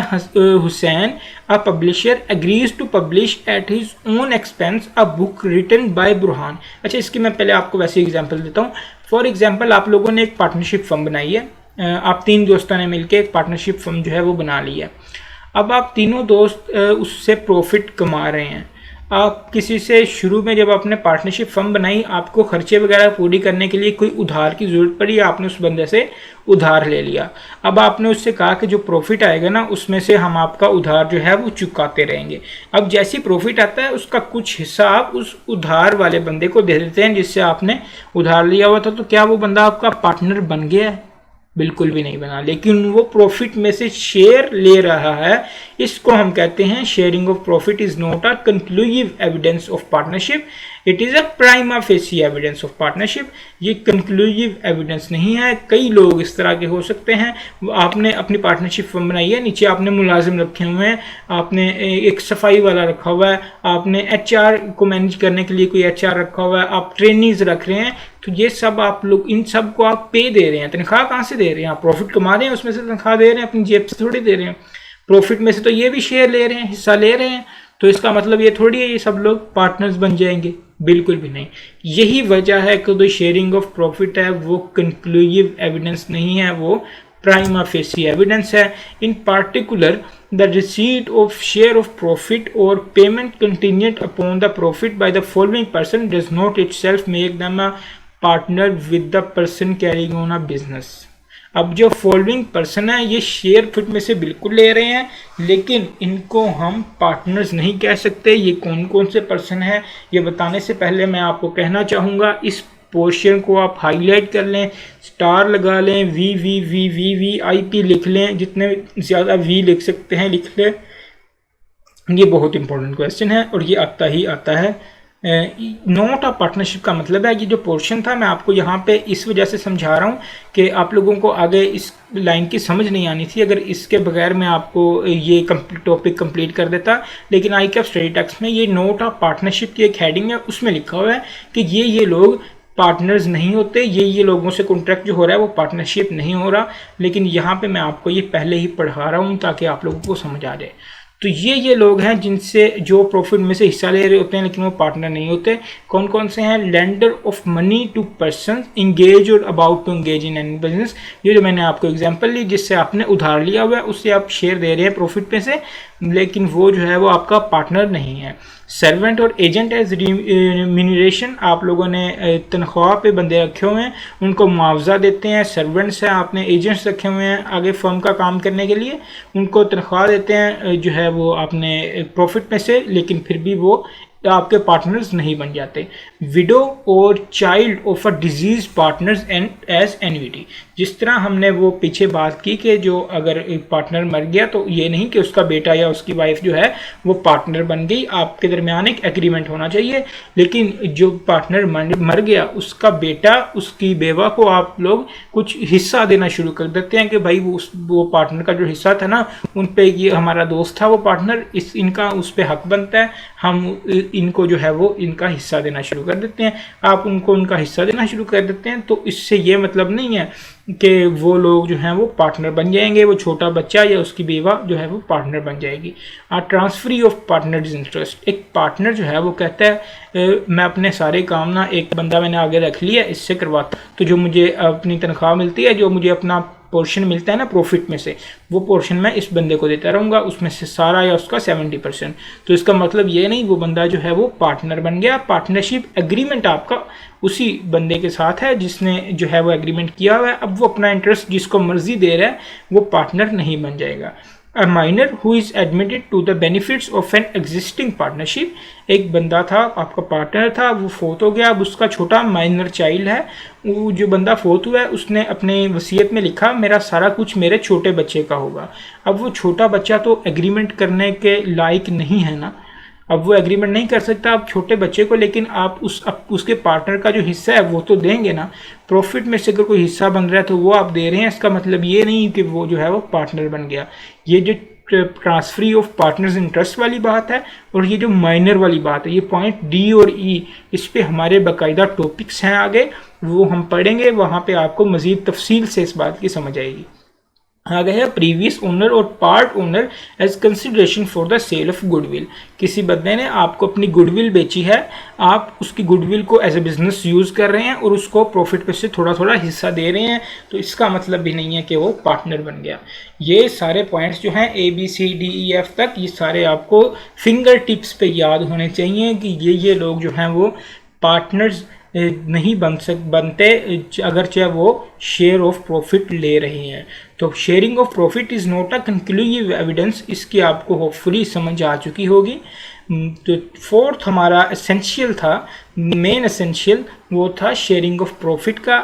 Hussain a publisher agrees to publish at his own expense a book written by Burhan. अच्छा, इसकी मैं पहले आपको वैसे एग्जाम्पल देता हूँ। फॉर एग्जाम्पल आप लोगों ने एक पार्टनरशिप फर्म बनाई है, आप 3 दोस्तों ने मिलकर एक पार्टनरशिप फर्म जो है वो बना ली है। अब आप तीनों दोस्त उससे प्रॉफिट कमा रहे हैं। आप किसी से शुरू में जब आपने पार्टनरशिप फर्म बनाई, आपको खर्चे वगैरह पूरी करने के लिए कोई उधार की ज़रूरत पड़ी, आपने उस बंदे से उधार ले लिया। अब आपने उससे कहा कि जो प्रॉफिट आएगा ना उसमें से हम आपका उधार जो है वो चुकाते रहेंगे। अब जैसी प्रॉफिट आता है उसका कुछ हिस्सा आप उस उधार वाले बंदे को दे देते हैं जिससे आपने उधार लिया हुआ था। तो क्या वो बंदा आपका पार्टनर बन गया है? बिल्कुल भी नहीं बना, लेकिन वो प्रॉफिट में से शेयर ले रहा है। इसको हम कहते हैं sharing of profit is not a conclusive evidence of partnership, it is a prima facie evidence of partnership. ये कंक्लूसिव एविडेंस नहीं है। कई लोग इस तरह के हो सकते हैं। आपने अपनी पार्टनरशिप फर्म बनाई है, नीचे आपने मुलाजिम रखे हुए हैं, आपने एक सफाई वाला रखा हुआ है, आपने HR को मैनेज करने के लिए कोई HR रखा हुआ है, आप ट्रेनीज रख रहे हैं। तो ये सब आप लोग, इन सब को आप पे दे रहे हैं। तनख्वाह कहाँ से दे रहे हैं? आप प्रॉफिट कमा रहे हैं उसमें से तनख्वाह दे रहे हैं, अपनी जेब से थोड़ी दे रहे हैं। प्रॉफिट में से तो ये भी शेयर ले रहे हैं, हिस्सा ले रहे हैं। तो इसका मतलब ये थोड़ी है ये सब लोग पार्टनर्स बन जाएंगे, बिल्कुल भी नहीं। यही वजह है कि जो शेयरिंग ऑफ प्रॉफिट है वो कंक्लूसिव एविडेंस नहीं है, वो प्राइमा फेसी एविडेंस है। इन particular the receipt of share of profit or payment contingent upon the profit by the following person does not itself make them a partner with the person carrying on a business। अब जो following person है ये share fit में से बिल्कुल ले रहे हैं, लेकिन इनको हम पार्टनर्स नहीं कह सकते। ये कौन कौन से पर्सन है ये बताने से पहले मैं आपको कहना चाहूँगा, इस पोर्शन को आप हाईलाइट कर लें, स्टार लगा लें, VVVVVIP लिख लें, जितने ज़्यादा V लिख सकते हैं लिख लें। ये बहुत इंपॉर्टेंट क्वेश्चन है और ये आता ही आता है। नॉट अ पार्टनरशिप का मतलब है, ये जो पोर्शन था मैं आपको यहाँ पे इस वजह से समझा रहा हूँ कि आप लोगों को आगे इस लाइन की समझ नहीं आनी थी। अगर इसके बगैर मैं आपको ये टॉपिक कंप्लीट कर देता, लेकिन ICAP स्टडी टेक्स्ट में ये नॉट अ पार्टनरशिप की एक हेडिंग है, उसमें लिखा हुआ है कि ये लोग पार्टनर्स नहीं होते, ये लोगों से कॉन्ट्रैक्ट जो हो रहा है वो पार्टनरशिप नहीं हो रहा। लेकिन यहाँ पे मैं आपको ये पहले ही पढ़ा रहा हूँ ताकि आप लोगों को समझ आ जाए। तो ये लोग हैं जिनसे जो प्रॉफिट में से हिस्सा ले रहे होते हैं लेकिन वो पार्टनर नहीं होते। कौन कौन से हैं? Lender of money to person engage or about to engage in any business. ये जो मैंने आपको एग्जांपल ली, जिससे आपने उधार लिया हुआ है उससे आप शेयर दे रहे हैं प्रॉफिट में से, लेकिन वो जो है वो आपका पार्टनर नहीं है। सर्वेंट और एजेंट एज रिम्यूनरेशन, आप लोगों ने तनख्वाह पे बंदे रखे हुए हैं, उनको मुआवजा देते हैं। सर्वेंट्स हैं, आपने एजेंट्स रखे हुए हैं आगे फर्म का काम करने के लिए, उनको तनख्वाह देते हैं जो है वो आपने प्रॉफिट में से, लेकिन फिर भी वो आपके पार्टनर्स नहीं बन जाते। विडो और child of a deceased partners and as annuity, जिस तरह हमने वो पीछे बात की कि जो अगर एक पार्टनर मर गया तो ये नहीं कि उसका बेटा या उसकी वाइफ जो है वो पार्टनर बन गई, आपके दरमियान एक एग्रीमेंट होना चाहिए। लेकिन जो पार्टनर मर गया उसका बेटा, उसकी बेवा को आप लोग कुछ हिस्सा देना शुरू कर देते हैं कि भाई वो पार्टनर का जो हिस्सा था ना, उन पे ये हमारा दोस्त था वो पार्टनर, इनका उस पर हक बनता है, हम इनको जो है वो इनका हिस्सा देना शुरू कर देते हैं। आप उनको उनका हिस्सा देना शुरू कर देते हैं तो इससे ये मतलब नहीं है कि वो लोग जो हैं वो पार्टनर बन जाएंगे, वो छोटा बच्चा या उसकी बेवा जो है वो पार्टनर बन जाएगी। ट्रांसफरी ऑफ पार्टनर्स इंटरेस्ट, एक पार्टनर जो है वो कहता है मैं अपने सारे काम ना एक बंदा मैंने आगे रख लिया, इससे करवाता, तो जो मुझे अपनी तनख्वाह मिलती है, जो मुझे अपना पोर्शन मिलता है ना प्रॉफिट में से, वो पोर्शन मैं इस बंदे को देता रहूँगा, उसमें से सारा या उसका 70%। तो इसका मतलब ये नहीं वो बंदा जो है वो पार्टनर बन गया। पार्टनरशिप एग्रीमेंट आपका उसी बंदे के साथ है जिसने जो है वो एग्रीमेंट किया हुआ है, अब वो अपना इंटरेस्ट जिसको मर्जी दे रहा है वो पार्टनर नहीं बन जाएगा। A minor who is admitted to the benefits of an existing partnership, एक बंदा था आपका पार्टनर था, वो फोत हो गया, अब उसका छोटा माइनर चाइल्ड है, वो जो बंदा फोत हुआ है उसने अपने वसीयत में लिखा मेरा सारा कुछ मेरे छोटे बच्चे का होगा। अब वो छोटा बच्चा तो एग्रीमेंट करने के लायक नहीं है ना, अब वो एग्रीमेंट नहीं कर सकता आप छोटे बच्चे को, लेकिन आप उसके पार्टनर का जो हिस्सा है वो तो देंगे ना। प्रॉफिट में से अगर कोई हिस्सा बन रहा है तो वो आप दे रहे हैं, इसका मतलब ये नहीं कि वो जो है वो पार्टनर बन गया। ये जो ट्रांसफरी ऑफ पार्टनर्स इंटरेस्ट वाली बात है और ये जो माइनर वाली बात है, ये पॉइंट डी और ई, इस पे हमारे बाकायदा टॉपिक्स हैं आगे, वो हम पढ़ेंगे, वहाँ पे आपको मज़ीद तफसील से इस बात की समझ आएगी। आगे है previous owner or part owner as consideration for the sale of goodwill. किसी बंदे ने आपको अपनी गुडविल बेची है, आप उसकी गुडविल को एज ए बिजनेस यूज़ कर रहे हैं और उसको प्रॉफिट पे से थोड़ा थोड़ा हिस्सा दे रहे हैं, तो इसका मतलब भी नहीं है कि वो पार्टनर बन गया। ये सारे पॉइंट्स जो हैं ABCDEF तक, ये सारे आपको फिंगर टिप्स पे याद होने चाहिए कि ये लोग जो हैं वो पार्टनर्स नहीं बनते अगर चाहे वो शेयर ऑफ प्रॉफिट ले रहे हैं। तो sharing of profit is not a conclusive evidence, इसकी आपको होपफुली समझ आ चुकी होगी। तो फोर्थ हमारा एसेंशियल था, मेन एसेंशियल, वो था शेयरिंग ऑफ प्रॉफिट का,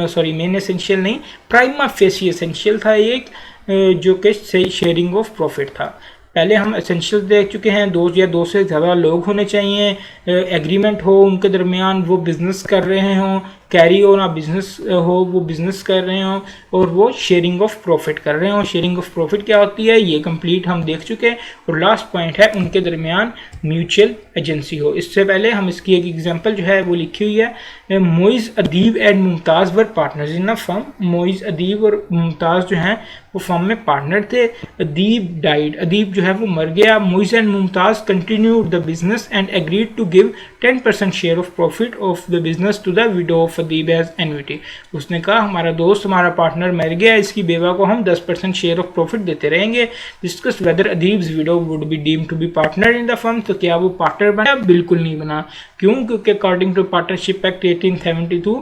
सॉरी मेन एसेंशियल नहीं, प्राइमा फेसी एसेंशियल था एक, जो कि शेयरिंग ऑफ प्रॉफिट था। पहले हम एसेंशियल देख चुके हैं, दो या दो से ज़्यादा लोग होने चाहिए, एग्रीमेंट हो उनके दरमियान, वो बिज़नेस कर रहे हों, कैरी हो ना बिज़नेस हो, वो बिज़नेस कर रहे हों और वो शेयरिंग ऑफ प्रॉफिट कर रहे हों। शेयरिंग ऑफ प्रॉफिट क्या होती है ये कंप्लीट हम देख चुके हैं। और लास्ट पॉइंट है उनके दरमियान म्यूचुअल एजेंसी हो। इससे पहले हम इसकी एक एग्जांपल जो है वो लिखी हुई है, Moiz Adeeb and Mumtaz were partners in a firm. Moiz Adeeb और मुमताज़ जो हैं वो फर्म में पार्टनर थे। अदीब डाइड, अदीब जो है वो मर गया। Moiz and Mumtaz continued the business and agreed to give 10% share of profit of the business to the widow of Adeeb as annuity. उसने कहा हमारा दोस्त, हमारा पार्टनर मर गया, इसकी बेवा को हम 10% शेयर ऑफ प्रॉफिट देते रहेंगे। Discuss whether Adeeb's widow would be deemed to be partner in the firm, तो क्या वो पार्टनर बना? बिल्कुल नहीं बना। क्यों? क्योंकि according to partnership act 1872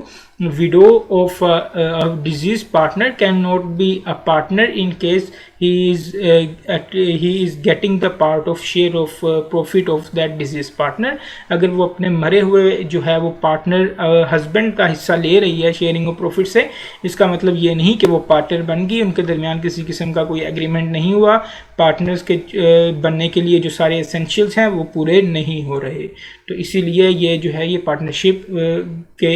widow of a deceased partner cannot be a partner in case he is getting the part of share of profit of that deceased partner। अगर वो अपने मरे हुए जो है वो पार्टनर हस्बैंड का हिस्सा ले रही है शेयरिंग ऑफ प्रॉफिट से, इसका मतलब ये नहीं कि वो पार्टनर बन गई, उनके दरमियान किसी किस्म का कोई एग्रीमेंट नहीं हुआ, पार्टनर्स के बनने के लिए जो सारे एसेंशियल्स हैं वो पूरे नहीं हो रहे। तो इसीलिए ये जो है ये पार्टनरशिप के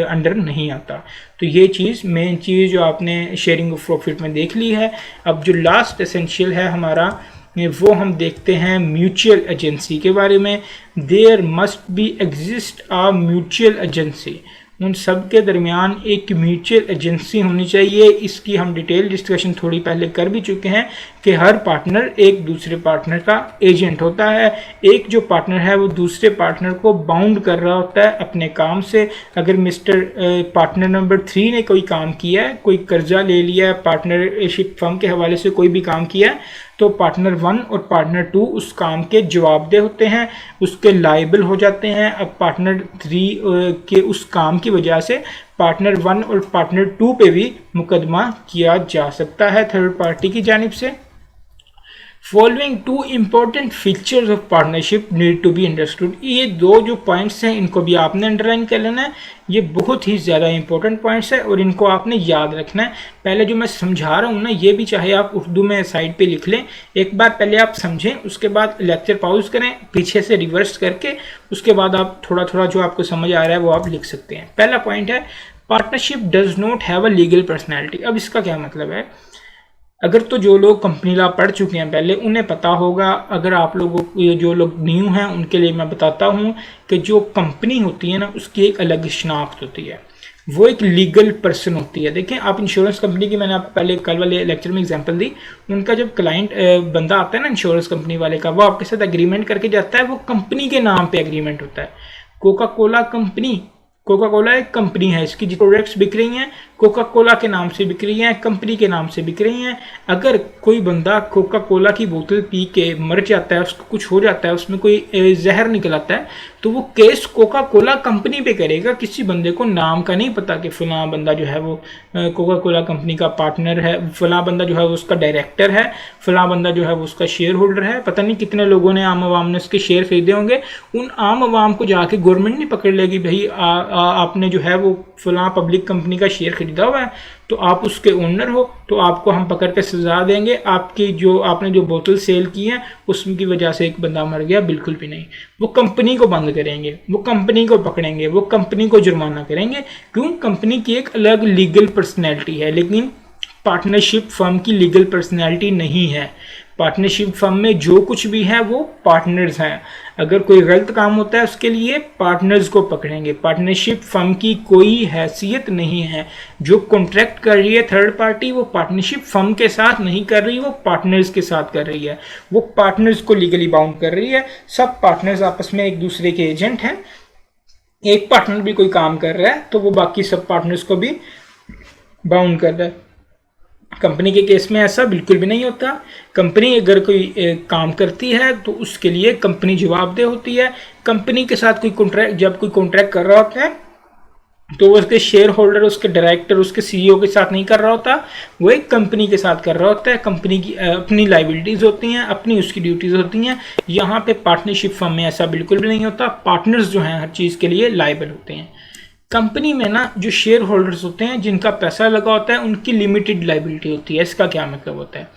अंडर नहीं आता। तो ये चीज़ मेन चीज़ जो आपने शेयरिंग ऑफ प्रॉफिट में देख ली है। अब जो लास्ट एसेंशियल है हमारा वो हम देखते हैं म्यूचुअल एजेंसी के बारे में। There must be exist a mutual agency. उन सब के दरमियान एक म्यूचुअल एजेंसी होनी चाहिए। इसकी हम डिटेल डिस्कशन थोड़ी पहले कर भी चुके हैं कि हर पार्टनर एक दूसरे पार्टनर का एजेंट होता है। एक जो पार्टनर है वो दूसरे पार्टनर को बाउंड कर रहा होता है अपने काम से। अगर पार्टनर नंबर 3 ने कोई काम किया है, कोई कर्जा ले लिया है, पार्टनरशिप फर्म के हवाले से कोई भी काम किया है, तो पार्टनर 1 और पार्टनर 2 उस काम के जवाबदेह होते हैं, उसके लायबल हो जाते हैं। अब पार्टनर 3 के उस काम की वजह से पार्टनर 1 और पार्टनर 2 पे भी मुकदमा किया जा सकता है थर्ड पार्टी की जानिब से। Following 2 important features of partnership need to be understood. ये 2 जो पॉइंट्स हैं इनको भी आपने अंडरलाइन कर लेना है। ये बहुत ही ज़्यादा इंपॉर्टेंट पॉइंट्स है और इनको आपने याद रखना है। पहले जो मैं समझा रहा हूँ ना, ये भी चाहे आप उर्दू में साइड पे लिख लें, एक बार पहले आप समझें, उसके बाद लेक्चर पॉज करें, पीछे से रिवर्स करके उसके बाद आप थोड़ा थोड़ा जो आपको समझ आ रहा है वो आप लिख सकते हैं। पहला पॉइंट है partnership does not have a legal personality. अब इसका क्या मतलब है? अगर तो जो लोग कंपनी लॉ पढ़ चुके हैं पहले उन्हें पता होगा। अगर आप लोगों जो लोग न्यू हैं उनके लिए मैं बताता हूं कि जो कंपनी होती है ना उसकी एक अलग शनाख्त होती है, वो एक लीगल पर्सन होती है। देखें आप इंश्योरेंस कंपनी की, मैंने आपको पहले कल वाले लेक्चर में एग्जांपल दी, उनका जब क्लाइंट बंदा आता है ना इंश्योरेंस कंपनी वाले का, वो आपके साथ एग्रीमेंट करके जाता है, वो कंपनी के नाम पे एग्रीमेंट होता है। Coca Cola company, Coca Cola एक कंपनी है, इसकी जो प्रोडक्ट्स बिक रही हैं कोका कोला के नाम से बिक रही हैं, कंपनी के नाम से बिक रही हैं। अगर कोई बंदा कोका कोला की बोतल पी के मर जाता है, उसको कुछ हो जाता है, उसमें कोई जहर निकल आता है, तो वो केस कोका कोला कंपनी पे करेगा। किसी बंदे को नाम का नहीं पता कि फलां बंदा जो है वो कोका कोला कंपनी का पार्टनर है, फलां बंदा जो है वो उसका डायरेक्टर है, फलां बंदा जो है वो उसका शेयर होल्डर है। पता नहीं कितने लोगों ने, आम आवाम ने उसके शेयर खरीदे होंगे। उन आम आवाम को जाके गवर्नमेंट नहीं पकड़ लेगी, भाई आपने जो है वो फलां पब्लिक कंपनी का शेयर खरीदा हुआ है तो आप उसके ओनर हो, तो आपको हम पकड़ के सजा देंगे। आपकी जो आपने जो बोतल सेल की है उसकी वजह से एक बंदा मर गया, बिल्कुल भी नहीं। वो कंपनी को बंद करेंगे, वो कंपनी को पकड़ेंगे, वो कंपनी को जुर्माना करेंगे। क्यों? कंपनी की एक अलग लीगल पर्सनैलिटी है, लेकिन पार्टनरशिप फर्म की लीगल पर्सनैलिटी नहीं है। पार्टनरशिप फर्म में जो कुछ भी है वो पार्टनर्स हैं। अगर कोई गलत काम होता है उसके लिए पार्टनर्स को पकड़ेंगे। पार्टनरशिप फर्म की कोई हैसियत नहीं है। जो कॉन्ट्रैक्ट कर रही है थर्ड पार्टी, वो पार्टनरशिप फर्म के साथ नहीं कर रही, वो पार्टनर्स के साथ कर रही है। वो पार्टनर्स को लीगली बाउंड कर रही है। सब पार्टनर्स आपस में एक दूसरे के एजेंट हैं। एक पार्टनर भी कोई काम कर रहा है तो वो बाकी सब पार्टनर्स को भी बाउंड कर रहा है। कंपनी के केस में ऐसा बिल्कुल भी नहीं होता। कंपनी अगर कोई काम करती है तो उसके लिए कंपनी जवाबदेह होती है। कंपनी के साथ कोई कॉन्ट्रैक्ट, जब कोई कॉन्ट्रैक्ट कर रहा होता है तो वो उसके शेयर होल्डर, उसके डायरेक्टर, उसके सीईओ के साथ नहीं कर रहा होता, वो एक कंपनी के साथ कर रहा होता है। कंपनी की अपनी लाइबिलिटीज़ होती हैं, अपनी उसकी ड्यूटीज़ होती हैं। यहाँ पे पार्टनरशिप फर्म में ऐसा बिल्कुल भी नहीं होता। पार्टनर्स जो हैं हर चीज़ के लिए लाइबल होते हैं। कंपनी में ना जो शेयर होल्डर्स होते हैं, जिनका पैसा लगा होता है, उनकी लिमिटेड लाइबिलिटी होती है। इसका क्या मतलब होता है?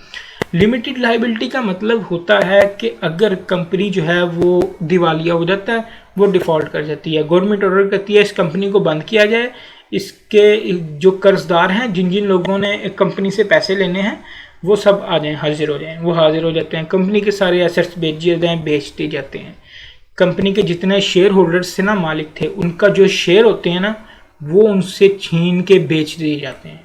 लिमिटेड लाइबिलिटी का मतलब होता है कि अगर कंपनी जो है वो दिवालिया हो जाता है, वो डिफ़ॉल्ट कर जाती है, गवर्नमेंट ऑर्डर करती है इस कंपनी को बंद किया जाए, इसके जो कर्जदार हैं, जिन जिन लोगों ने कंपनी से पैसे लेने हैं, वो सब आ जाएँ, हाजिर हो जाएँ। वो हाजिर हो जाते हैं, कंपनी के सारे एसेट्स बेच दिए जाते हैं। कंपनी के जितने शेयर होल्डर्स थे ना, मालिक थे, उनका जो शेयर होते हैं ना, वो उनसे छीन के बेच दिए जाते हैं।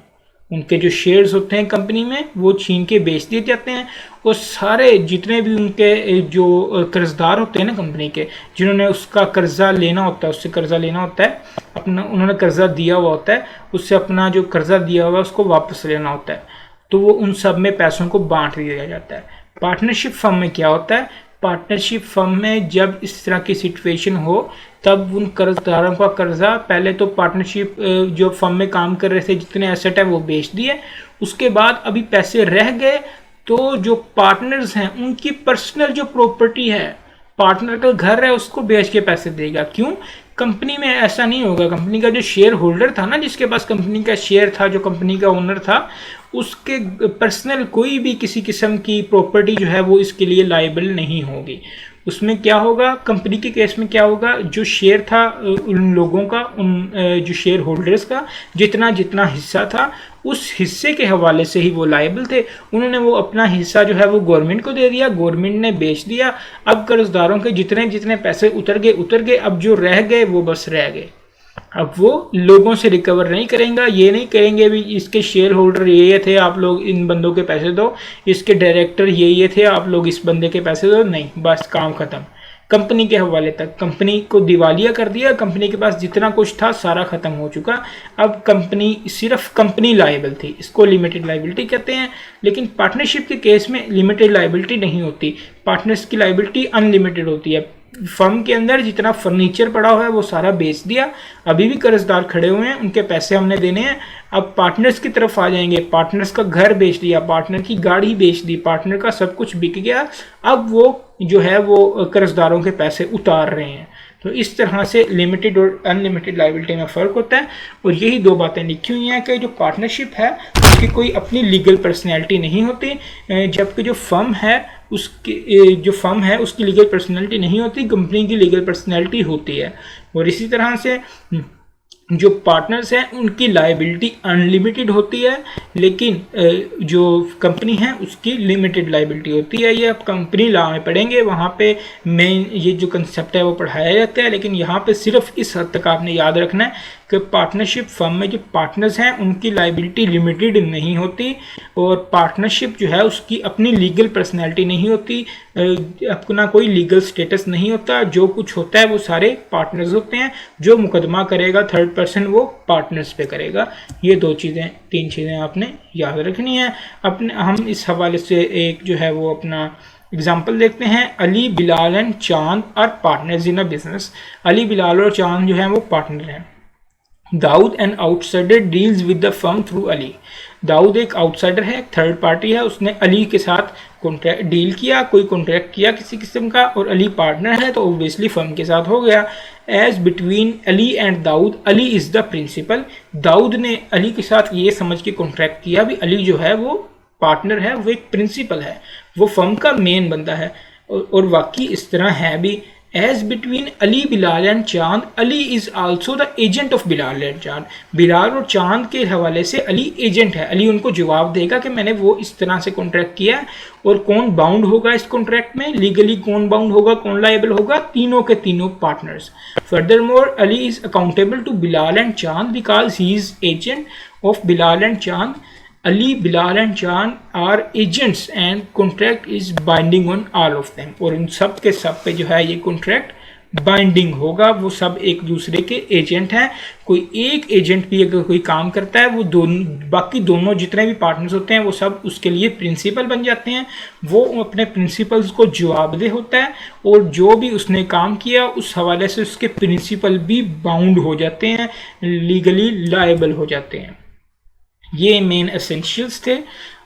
उनके जो शेयर्स होते हैं कंपनी में वो छीन के बेच दिए जाते हैं। और सारे जितने भी उनके जो कर्जदार होते हैं ना कंपनी के, जिन्होंने उसका कर्जा लेना होता है, उससे कर्जा लेना होता है अपना, उन्होंने कर्जा दिया हुआ होता है, उससे अपना जो कर्जा दिया हुआ है उसको वापस लेना होता है, तो वो उन सब में पैसों को बांट दिया जाता है। पार्टनरशिप फर्म में क्या होता है? पार्टनरशिप फर्म में जब इस तरह की सिचुएशन हो तब उन कर्जदारों का कर्जा, पहले तो पार्टनरशिप जो फर्म में काम कर रहे थे जितने एसेट है वो बेच दिए, उसके बाद अभी पैसे रह गए तो जो पार्टनर्स हैं उनकी पर्सनल जो प्रॉपर्टी है, पार्टनर का घर है, उसको बेच के पैसे देगा। क्यों? कंपनी में ऐसा नहीं होगा। कंपनी का जो शेयर होल्डर था ना, जिसके पास कंपनी का शेयर था, जो कंपनी का ओनर था, उसके पर्सनल कोई भी किसी किस्म की प्रॉपर्टी जो है वो इसके लिए लायबल नहीं होगी। उसमें क्या होगा? कंपनी के केस में क्या होगा? जो शेयर था उन लोगों का, उन जो शेयर होल्डर्स का जितना जितना हिस्सा था, उस हिस्से के हवाले से ही वो लायबल थे। उन्होंने वो अपना हिस्सा जो है वो गवर्नमेंट को दे दिया, गवर्नमेंट ने बेच दिया। अब कर्जदारों के जितने जितने पैसे उतर गए, अब जो रह गए वो बस रह गए। अब वो लोगों से रिकवर नहीं करेंगे, ये नहीं करेंगे भी इसके शेयर होल्डर ये थे, आप लोग इन बंदों के पैसे दो, इसके डायरेक्टर ये थे, आप लोग इस बंदे के पैसे दो। नहीं, बस काम खत्म। कंपनी के हवाले तक, कंपनी को दिवालिया कर दिया, कंपनी के पास जितना कुछ था सारा खत्म हो चुका। अब कंपनी सिर्फ कंपनी लायबल थी, इसको लिमिटेड लायबिलिटी कहते हैं। लेकिन पार्टनरशिप के केस में लिमिटेड लायबिलिटी नहीं होती, पार्टनर्स की लायबिलिटी अनलिमिटेड होती है। फर्म के अंदर जितना फर्नीचर पड़ा हुआ है वो सारा बेच दिया, अभी भी कर्जदार खड़े हुए हैं, उनके पैसे हमने देने हैं। अब पार्टनर्स की तरफ आ जाएंगे, पार्टनर्स का घर बेच दिया, पार्टनर की गाड़ी बेच दी, पार्टनर का सब कुछ बिक गया। अब वो जो है वो कर्जदारों के पैसे उतार रहे हैं। तो इस तरह से लिमिटेड और अनलिमिटेड लायबिलिटी में फ़र्क होता है। और यही दो बातें लिखी हुई हैं कि जो पार्टनरशिप है उसकी कोई अपनी लीगल पर्सनैलिटी नहीं होती, जबकि जो फर्म है उसकी लीगल पर्सनैलिटी नहीं होती, कंपनी की लीगल पर्सनैलिटी होती है। और इसी तरह से जो पार्टनर्स हैं उनकी लायबिलिटी अनलिमिटेड होती है, लेकिन जो कंपनी है उसकी लिमिटेड लायबिलिटी होती है। ये आप कंपनी लॉ में पढ़ेंगे, वहाँ पे मेन ये जो कंसेप्ट है वो पढ़ाया जाता है। लेकिन यहाँ पे सिर्फ इस हद तक आपने याद रखना है कि पार्टनरशिप फर्म में जो पार्टनर्स हैं उनकी लायबिलिटी लिमिटेड नहीं होती, और पार्टनरशिप जो है उसकी अपनी लीगल पर्सनैलिटी नहीं होती, अपना कोई लीगल स्टेटस नहीं होता। जो कुछ होता है वो सारे पार्टनर्स होते हैं, जो मुकदमा करेगा थर्ड पर्सन वो पार्टनर्स पे करेगा। ये तीन चीज़ें आपने याद रखनी है। हम इस हवाले से एक जो है वो अपना एग्जाम्पल देखते हैं। Ali, Bilal and Chand are partners in a business. Ali, Bilal और चांद जो है वो पार्टनर हैं। Daud an outsider deals with the firm through Ali. Daud एक आउटसाइडर है, थर्ड पार्टी है, उसने अली के साथ कॉन्ट्रैक्ट डील किया, कोई कॉन्ट्रैक्ट किया किसी किस्म का, और अली पार्टनर है तो ऑब्वियसली फर्म के साथ हो गया। As between Ali and Daud, Ali is the principal. Daud ने अली के साथ ये समझ के कॉन्ट्रैक्ट किया भी अली जो है वो पार्टनर है, वो एक प्रिंसिपल है, वो फर्म का मेन बंदा है। और वाकई इस तरह है भी। As between Ali, Bilal and Chand, Ali is also the agent of Bilal and Chand. Bilal और चांद के हवाले से अली एजेंट है। अली उनको जवाब देगा कि मैंने वो इस तरह से कॉन्ट्रैक्ट किया है। और कौन बाउंड होगा इस कॉन्ट्रैक्ट में, लीगली कौन बाउंड होगा, कौन लायबल होगा, तीनों के तीनों partners. Furthermore Ali is accountable to Bilal and Chand because he is agent of Bilal and Chand. Ali, Bilal and Chan are agents and contract is binding on all of them। और इन सब के सब पे जो है ये कॉन्ट्रैक्ट बाइंडिंग होगा, वो सब एक दूसरे के एजेंट हैं। कोई एक एजेंट भी अगर कोई काम करता है, वो बाकी दोनों जितने भी पार्टनर्स होते हैं वो सब उसके लिए प्रिंसिपल बन जाते हैं। वो अपने प्रिंसिपल्स को जवाबदेह होता है, और जो भी उसने काम किया उस हवाले से उसके प्रिंसिपल भी बाउंड हो जाते हैं, लीगली लायबल हो जाते हैं। ये मेन एसेंशियल्स थे।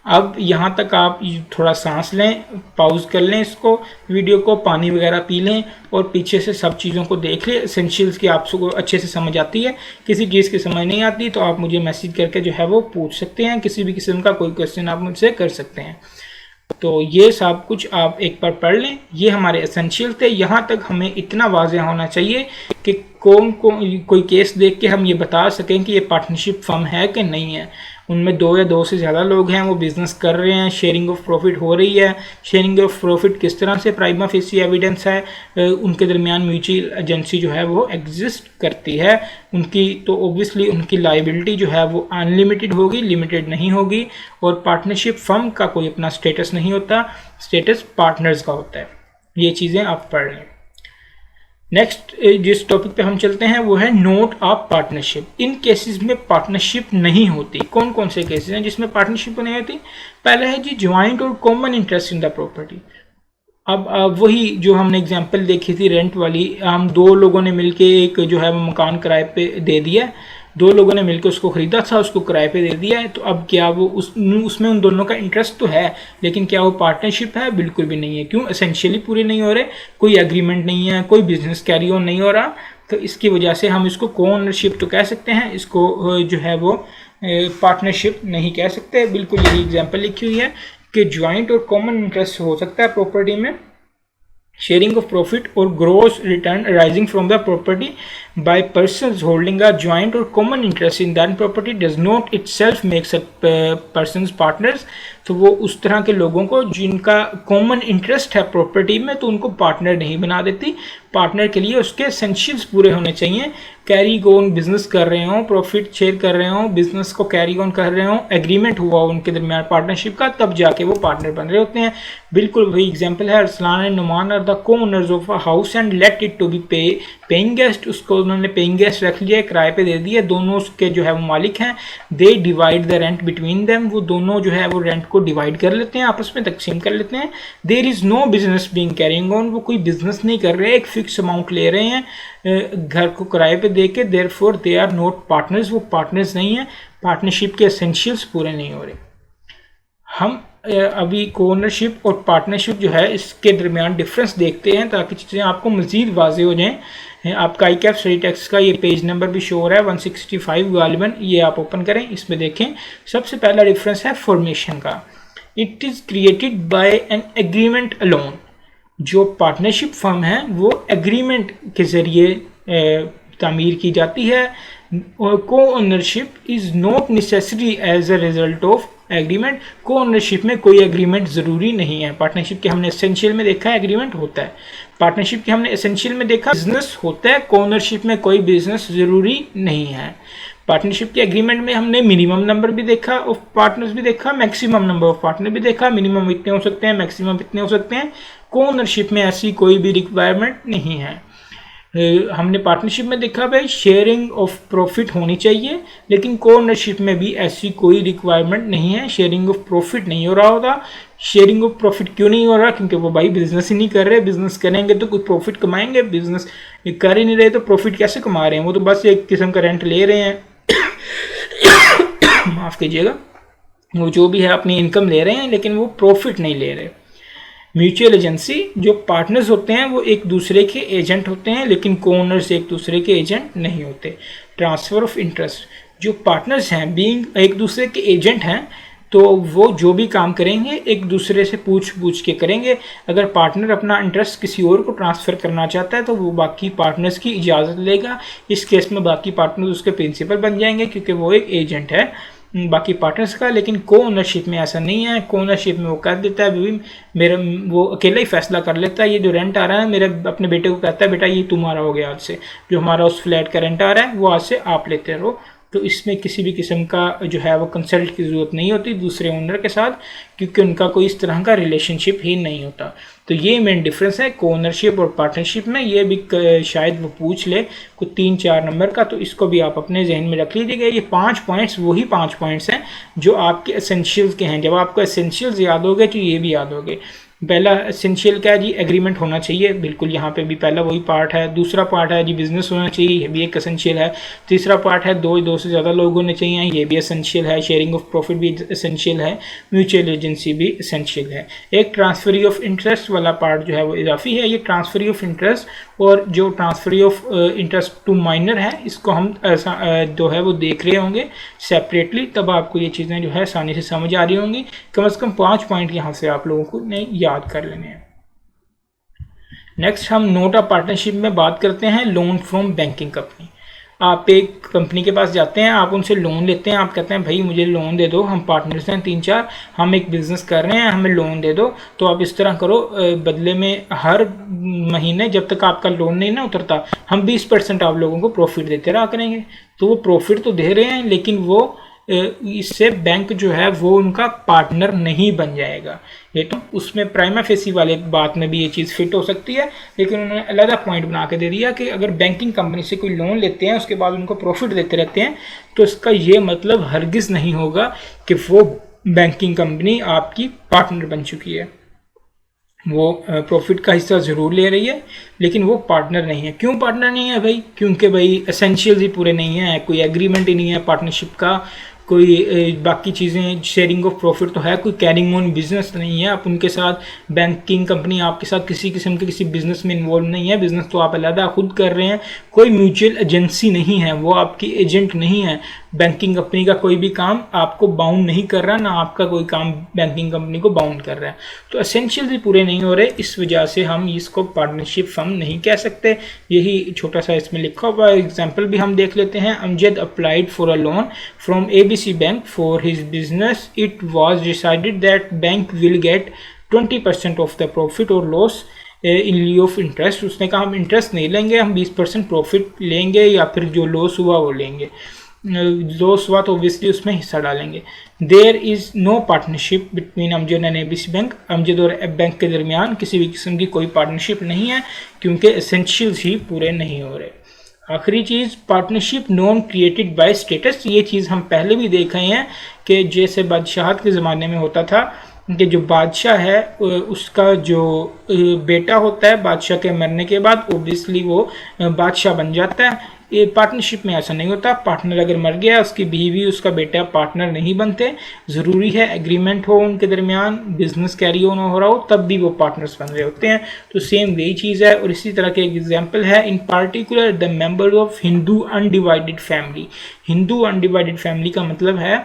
अब यहाँ तक आप थोड़ा सांस लें, पॉज कर लें इसको, वीडियो को, पानी वगैरह पी लें और पीछे से सब चीज़ों को देख लें। एसेंशियल्स की आपको अच्छे से समझ आती है। किसी चीज़ की समझ नहीं आती तो आप मुझे मैसेज करके जो है वो पूछ सकते हैं, किसी भी किस्म का कोई क्वेश्चन आप मुझसे कर सकते हैं। तो ये सब कुछ आप एक बार पढ़ लें। ये हमारे एसेंशियल थे। यहाँ तक हमें इतना वाज़ेह होना चाहिए कि कोई केस देख के हम ये बता सकें कि ये पार्टनरशिप फर्म है कि नहीं है। उनमें 2 या 2 से ज़्यादा लोग हैं, वो बिज़नेस कर रहे हैं, शेयरिंग ऑफ प्रॉफिट हो रही है। शेयरिंग ऑफ प्रॉफिट किस तरह से, प्राइमा फेसी एविडेंस है, उनके दरमियान म्यूचुअल एजेंसी जो है वो एग्जिस्ट करती है उनकी, तो ओब्वियसली उनकी लाइबिलिटी जो है वो अनलिमिटेड होगी, लिमिटेड नहीं होगी। और पार्टनरशिप फर्म का कोई अपना स्टेटस नहीं होता, स्टेटस पार्टनर्स का होता है। ये चीज़ें आप पढ़ लें। नेक्स्ट जिस टॉपिक पे हम चलते हैं वो है note of partnership. In cases में पार्टनरशिप नहीं होती। कौन कौन से केसेस हैं जिसमें पार्टनरशिप नहीं होती? पहला है जी ज्वाइंट और common interest in the property. अब वही जो हमने एग्जांपल देखी थी रेंट वाली, हम 2 लोगों ने मिलके एक जो है वो मकान किराए पे दे दिया, 2 लोगों ने मिलकर उसको ख़रीदा था, उसको किराए पे दे दिया है। तो अब क्या वो उसमें उन दोनों का इंटरेस्ट तो है, लेकिन क्या वो पार्टनरशिप है? बिल्कुल भी नहीं है। क्यों? एसेंशियली पूरे नहीं हो रहे, कोई एग्रीमेंट नहीं है, कोई बिजनेस कैरी ऑन नहीं हो रहा। तो इसकी वजह से हम इसको को ओनरशिप तो कह सकते हैं, इसको जो है वो पार्टनरशिप नहीं कह सकते। बिल्कुल यही एग्जाम्पल लिखी हुई है कि ज्वाइंट और कॉमन इंटरेस्ट हो सकता है प्रॉपर्टी में। Sharing of profit or gross return arising from the property by persons holding a joint or common interest in that property does not itself make such persons partners। तो वो उस तरह के लोगों को जिनका कॉमन इंटरेस्ट है प्रॉपर्टी में, तो उनको पार्टनर नहीं बना देती। पार्टनर के लिए उसके एसेंशियल्स पूरे होने चाहिए। कैरी ऑन बिजनेस कर रहे हों, प्रॉफिट शेयर कर रहे हों, बिजनेस को कैरी ऑन कर रहे हों, एग्रीमेंट हुआ उनके दरमियान पार्टनरशिप का, तब जाके वो पार्टनर बन रहे होते हैं। बिल्कुल वही एग्जांपल है, Arsalan and Noman are the co-owners of a house and let it to be paying guest, उसको उन्होंने पेइंग गेस्ट रख लिया, किराए पे दे दिया, दोनों उसके जो है वो मालिक हैं। They divide the rent between them, वो दोनों जो है वो रेंट को डिवाइड कर लेते हैं, आपस में तकसीम कर लेते हैं। There is no business being carrying on, वो कोई बिजनेस नहीं कर रहे, एक फिक्स अमाउंट ले रहे हैं घर को किराए पे दे के, therefore they are not partners, वो पार्टनर्स नहीं है, पार्टनरशिप के एसेंशियल्स पूरे नहीं हो रहे। हम अभी को-ओनरशिप और पार्टनरशिप जो है इसके दरमियान डिफरेंस देखते हैं ताकि चीज़ें आपको मज़ीद वाज़ेह हो जाएँ। आपका ICAP स्टडी टेक्स्ट का ये पेज नंबर भी शो हो रहा है 165 गालिबन, ये आप ओपन करें, इसमें देखें। सबसे पहला डिफरेंस है फॉर्मेशन का। It is created by an agreement alone, जो पार्टनरशिप फर्म है वो एग्रीमेंट के ज़रिए तामीर की जाती है। Co-ownership is not necessary as a result of agreement, co-ownership में कोई एग्रीमेंट ज़रूरी नहीं है। पार्टनरशिप के हमने एसेंशियल में देखा है एग्रीमेंट होता है, पार्टनरशिप के हमने एसेंशियल में देखा बिजनेस होता है, को ओनरशिप में कोई बिजनेस ज़रूरी नहीं है। पार्टनरशिप के एग्रीमेंट में हमने मिनिमम नंबर भी देखा ऑफ पार्टनर्स भी देखा, मैक्सिमम नंबर ऑफ पार्टनर भी देखा, मिनिमम इतने हो सकते हैं, मैक्सिमम इतने हो सकते हैं। को ओनरशिप में ऐसी कोई भी रिक्वायरमेंट नहीं है। हमने पार्टनरशिप में देखा भाई शेयरिंग ऑफ प्रॉफिट होनी चाहिए, लेकिन को ओनरशिप में भी ऐसी कोई रिक्वायरमेंट नहीं है, शेयरिंग ऑफ प्रॉफिट नहीं हो रहा होता। शेयरिंग ऑफ प्रॉफिट क्यों नहीं हो रहा? क्योंकि वो भाई बिजनेस ही नहीं कर रहे, बिजनेस करेंगे तो कुछ प्रॉफिट कमाएंगे, बिजनेस कर ही नहीं रहे तो प्रॉफिट कैसे कमा रहे हैं? वो तो बस एक किस्म का रेंट ले रहे हैं माफ़ कीजिएगा, वो जो भी है अपनी इनकम ले रहे हैं, लेकिन वो प्रॉफिट नहीं ले रहे। म्यूचुअल एजेंसी, जो पार्टनर्स होते हैं वो एक दूसरे के एजेंट होते हैं, लेकिन को-ओनर्स एक दूसरे के एजेंट नहीं होते। ट्रांसफ़र ऑफ इंटरेस्ट, जो पार्टनर्स हैं बीइंग एक दूसरे के एजेंट हैं, तो वो जो भी काम करेंगे एक दूसरे से पूछ के करेंगे। अगर पार्टनर अपना इंटरेस्ट किसी और को ट्रांसफ़र करना चाहता है तो वो बाकी पार्टनर्स की इजाज़त लेगा। इस केस में बाकी पार्टनर्स उसके प्रिंसिपल बन जाएंगे क्योंकि वो एक एजेंट है बाकी पार्टनर्स का। लेकिन को ओनरशिप में ऐसा नहीं है। को ओनरशिप में वो कर देता है भी मेरा, वो अकेला ही फैसला कर लेता है। ये जो रेंट आ रहा है मेरे अपने बेटे को कहता है बेटा ये तुम्हारा हो गया, आज से जो हमारा उस फ्लैट का रेंट आ रहा है वो आज से आप लेते रहो। तो इसमें किसी भी किस्म का जो है वो कंसल्ट की ज़रूरत नहीं होती दूसरे ओनर के साथ, क्योंकि उनका कोई इस तरह का रिलेशनशिप ही नहीं होता। तो ये मेन डिफरेंस है को ओनरशिप और पार्टनरशिप में। ये भी शायद वो पूछ ले कुछ 3-4 नंबर का, तो इसको भी आप अपने जहन में रख लीजिएगा। ये 5 पॉइंट्स वही 5 पॉइंट्स हैं जो आपके एसेंशियल्स के हैं। जब आपको एसेंशियल्स याद हो गए तो ये भी याद हो गए। पहला एसेंशियल क्या है जी? एग्रीमेंट होना चाहिए, बिल्कुल यहाँ पे भी पहला वही पार्ट है। दूसरा पार्ट है जी बिजनेस होना चाहिए, ये भी एक एसेंशियल है। तीसरा पार्ट है दो से ज़्यादा लोग होने चाहिए, ये भी एसेंशियल है। शेयरिंग ऑफ प्रॉफिट भी एसेंशियल है। म्यूचुअल एजेंसी भी एसेंशियल है। एक ट्रांसफरी ऑफ इंटरेस्ट वाला पार्ट जो है वो इजाफी है। ये ट्रांसफरी ऑफ इंटरेस्ट और जो transferee of interest to minor है, इसको हम जो है वो देख रहे होंगे सेपरेटली, तब आपको ये चीज़ें जो है आसानी से समझ आ रही होंगी। कम से कम 5 पॉइंट यहाँ से आप लोगों को नहीं याद कर लेने हैं। नेक्स्ट हम नोट ऑफ पार्टनरशिप में बात करते हैं लोन फ्रॉम बैंकिंग कंपनी। आप एक कंपनी के पास जाते हैं, आप उनसे लोन लेते हैं, आप कहते हैं भाई मुझे लोन दे दो, हम पार्टनर्स हैं 3-4, हम एक बिज़नेस कर रहे हैं, हमें लोन दे दो। तो आप इस तरह करो, बदले में हर महीने जब तक आपका लोन नहीं ना उतरता, हम 20% आप लोगों को प्रॉफिट देते रहा करेंगे। तो वो प्रॉफिट तो दे रहे हैं, लेकिन वो इससे बैंक जो है वो उनका पार्टनर नहीं बन जाएगा। ये तो उसमें प्राइमा फेसी वाले बात में भी ये चीज़ फिट हो सकती है, लेकिन उन्होंने अलग पॉइंट बना के दे दिया कि अगर बैंकिंग कंपनी से कोई लोन लेते हैं उसके बाद उनको प्रॉफिट देते रहते हैं, तो इसका ये मतलब हरगिज़ नहीं होगा कि वो बैंकिंग कंपनी आपकी पार्टनर बन चुकी है। वो प्रॉफिट का हिस्सा ज़रूर ले रही है, लेकिन वो पार्टनर नहीं है। क्यों पार्टनर नहीं है भाई? क्योंकि भाई एसेंशियल्स ही पूरे नहीं है, कोई एग्रीमेंट ही नहीं है पार्टनरशिप का, कोई बाकी चीज़ें शेयरिंग ऑफ प्रॉफिट तो है, कोई कैरिंग ऑन बिजनेस नहीं है। आप उनके साथ बैंकिंग कंपनी आपके साथ किसी किस्म के किसी बिजनेस में इन्वॉल्व नहीं है, बिजनेस तो आप अलग खुद कर रहे हैं। कोई म्यूचुअल एजेंसी नहीं है, वो आपकी एजेंट नहीं है। बैंकिंग कंपनी का कोई भी काम आपको बाउंड नहीं कर रहा, ना आपका कोई काम बैंकिंग कंपनी को बाउंड कर रहा है। तो एसेंशियल भी पूरे नहीं हो रहे, इस वजह से हम इसको पार्टनरशिप फर्म नहीं कह सकते। यही छोटा सा इसमें लिखा हुआ एग्जाम्पल भी हम देख लेते हैं। Amjad applied for a loan from ABC Bank for his business. It was decided that bank will get 20% of the profit or loss in लिeu of interest. उसने कहा हम इंटरेस्ट नहीं लेंगे, हम 20% प्रॉफिट लेंगे या फिर जो लॉस हुआ वो लेंगे। लॉस हुआ तो ऑब्वियसली उसमें हिस्सा डालेंगे। There is no partnership between Amjad and ABC bank. Amjad और एब बैंक के दरमियान किसी भी किस्म की कोई पार्टनरशिप नहीं है क्योंकि एसेंशियल्स ही पूरे नहीं हो रहे। आखिरी चीज़, partnership non created by status. ये चीज़ हम पहले भी देख रहे हैं कि जैसे बादशाहत के ज़माने में होता था कि जो बादशाह है उसका जो बेटा होता है बादशाह के मरने के बाद ओब्वियसली वो बादशाह बन जाता है। ये पार्टनरशिप में ऐसा नहीं होता। पार्टनर अगर मर गया, उसकी बीवी उसका बेटा पार्टनर नहीं बनते। ज़रूरी है एग्रीमेंट हो उनके दरमियान, बिजनेस कैरी ऑन हो रहा हो, तब भी वो पार्टनर्स बन रहे होते हैं। तो सेम वही चीज़ है। और इसी तरह के एक एग्जाम्पल है, इन particular the member of Hindu undivided family. Hindu undivided family का मतलब है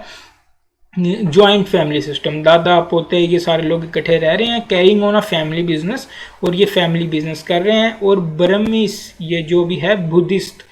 जॉइंट फैमिली सिस्टम, दादा पोते ये सारे लोग इकट्ठे रह रहे हैं, carrying on a family business, और ये फैमिली बिजनेस कर रहे हैं। और ब्रह्मीस, ये जो भी है बुद्धिस्ट,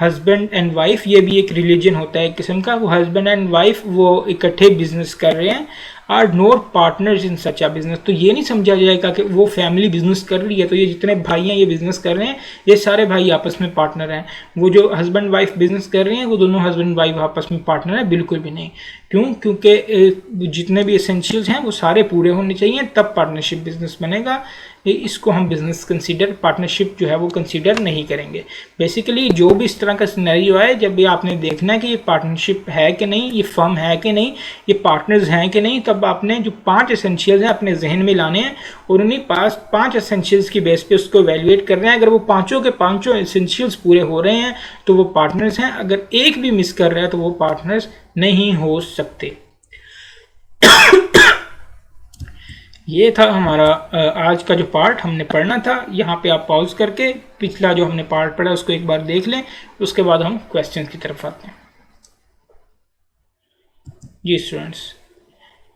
हस्बैंड एंड वाइफ, ये भी एक रिलीजन होता है एक किस्म का, वो हस्बैंड एंड वाइफ वो इकट्ठे बिजनेस कर रहे हैं, are not partners in such a business. तो ये नहीं समझा जाएगा कि वो फैमिली बिजनेस कर रही है तो ये जितने भाई हैं ये बिजनेस कर रहे हैं, ये सारे भाई आपस में पार्टनर हैं। वो जो हस्बैंड वाइफ बिजनेस कर रहे हैं वो दोनों हस्बैंड वाइफ आपस में पार्टनर है, बिल्कुल भी नहीं। क्यों? क्योंकि जितने भी एसेंशियल्स हैं वो सारे पूरे होने चाहिए, तब पार्टनरशिप बिजनेस बनेगा। इसको हम बिजनेस कंसीडर, पार्टनरशिप जो है वो कंसीडर नहीं करेंगे। बेसिकली जो भी इस तरह का सिनेरियो है, जब भी आपने देखना है कि ये पार्टनरशिप है कि नहीं, ये फर्म है कि नहीं, ये पार्टनर्स हैं कि नहीं, तब आपने जो 5 एसेंशियल्स हैं अपने जहन में लाने हैं और उन्हीं 5 एसेंशियल्स की बेस पे उसको एवेल्युएट कर रहे हैं। अगर वो पाँचों के पाँचों एसेंशियल्स पूरे हो रहे हैं तो वो पार्टनर्स हैं, अगर एक भी मिस कर रहा है तो वो पार्टनर्स नहीं हो सकते। ये था हमारा आज का जो पार्ट हमने पढ़ना था। यहाँ पे आप पॉज करके पिछला जो हमने पार्ट पढ़ा उसको एक बार देख लें, उसके बाद हम क्वेश्चंस की तरफ आते हैं। जी स्टूडेंट्स,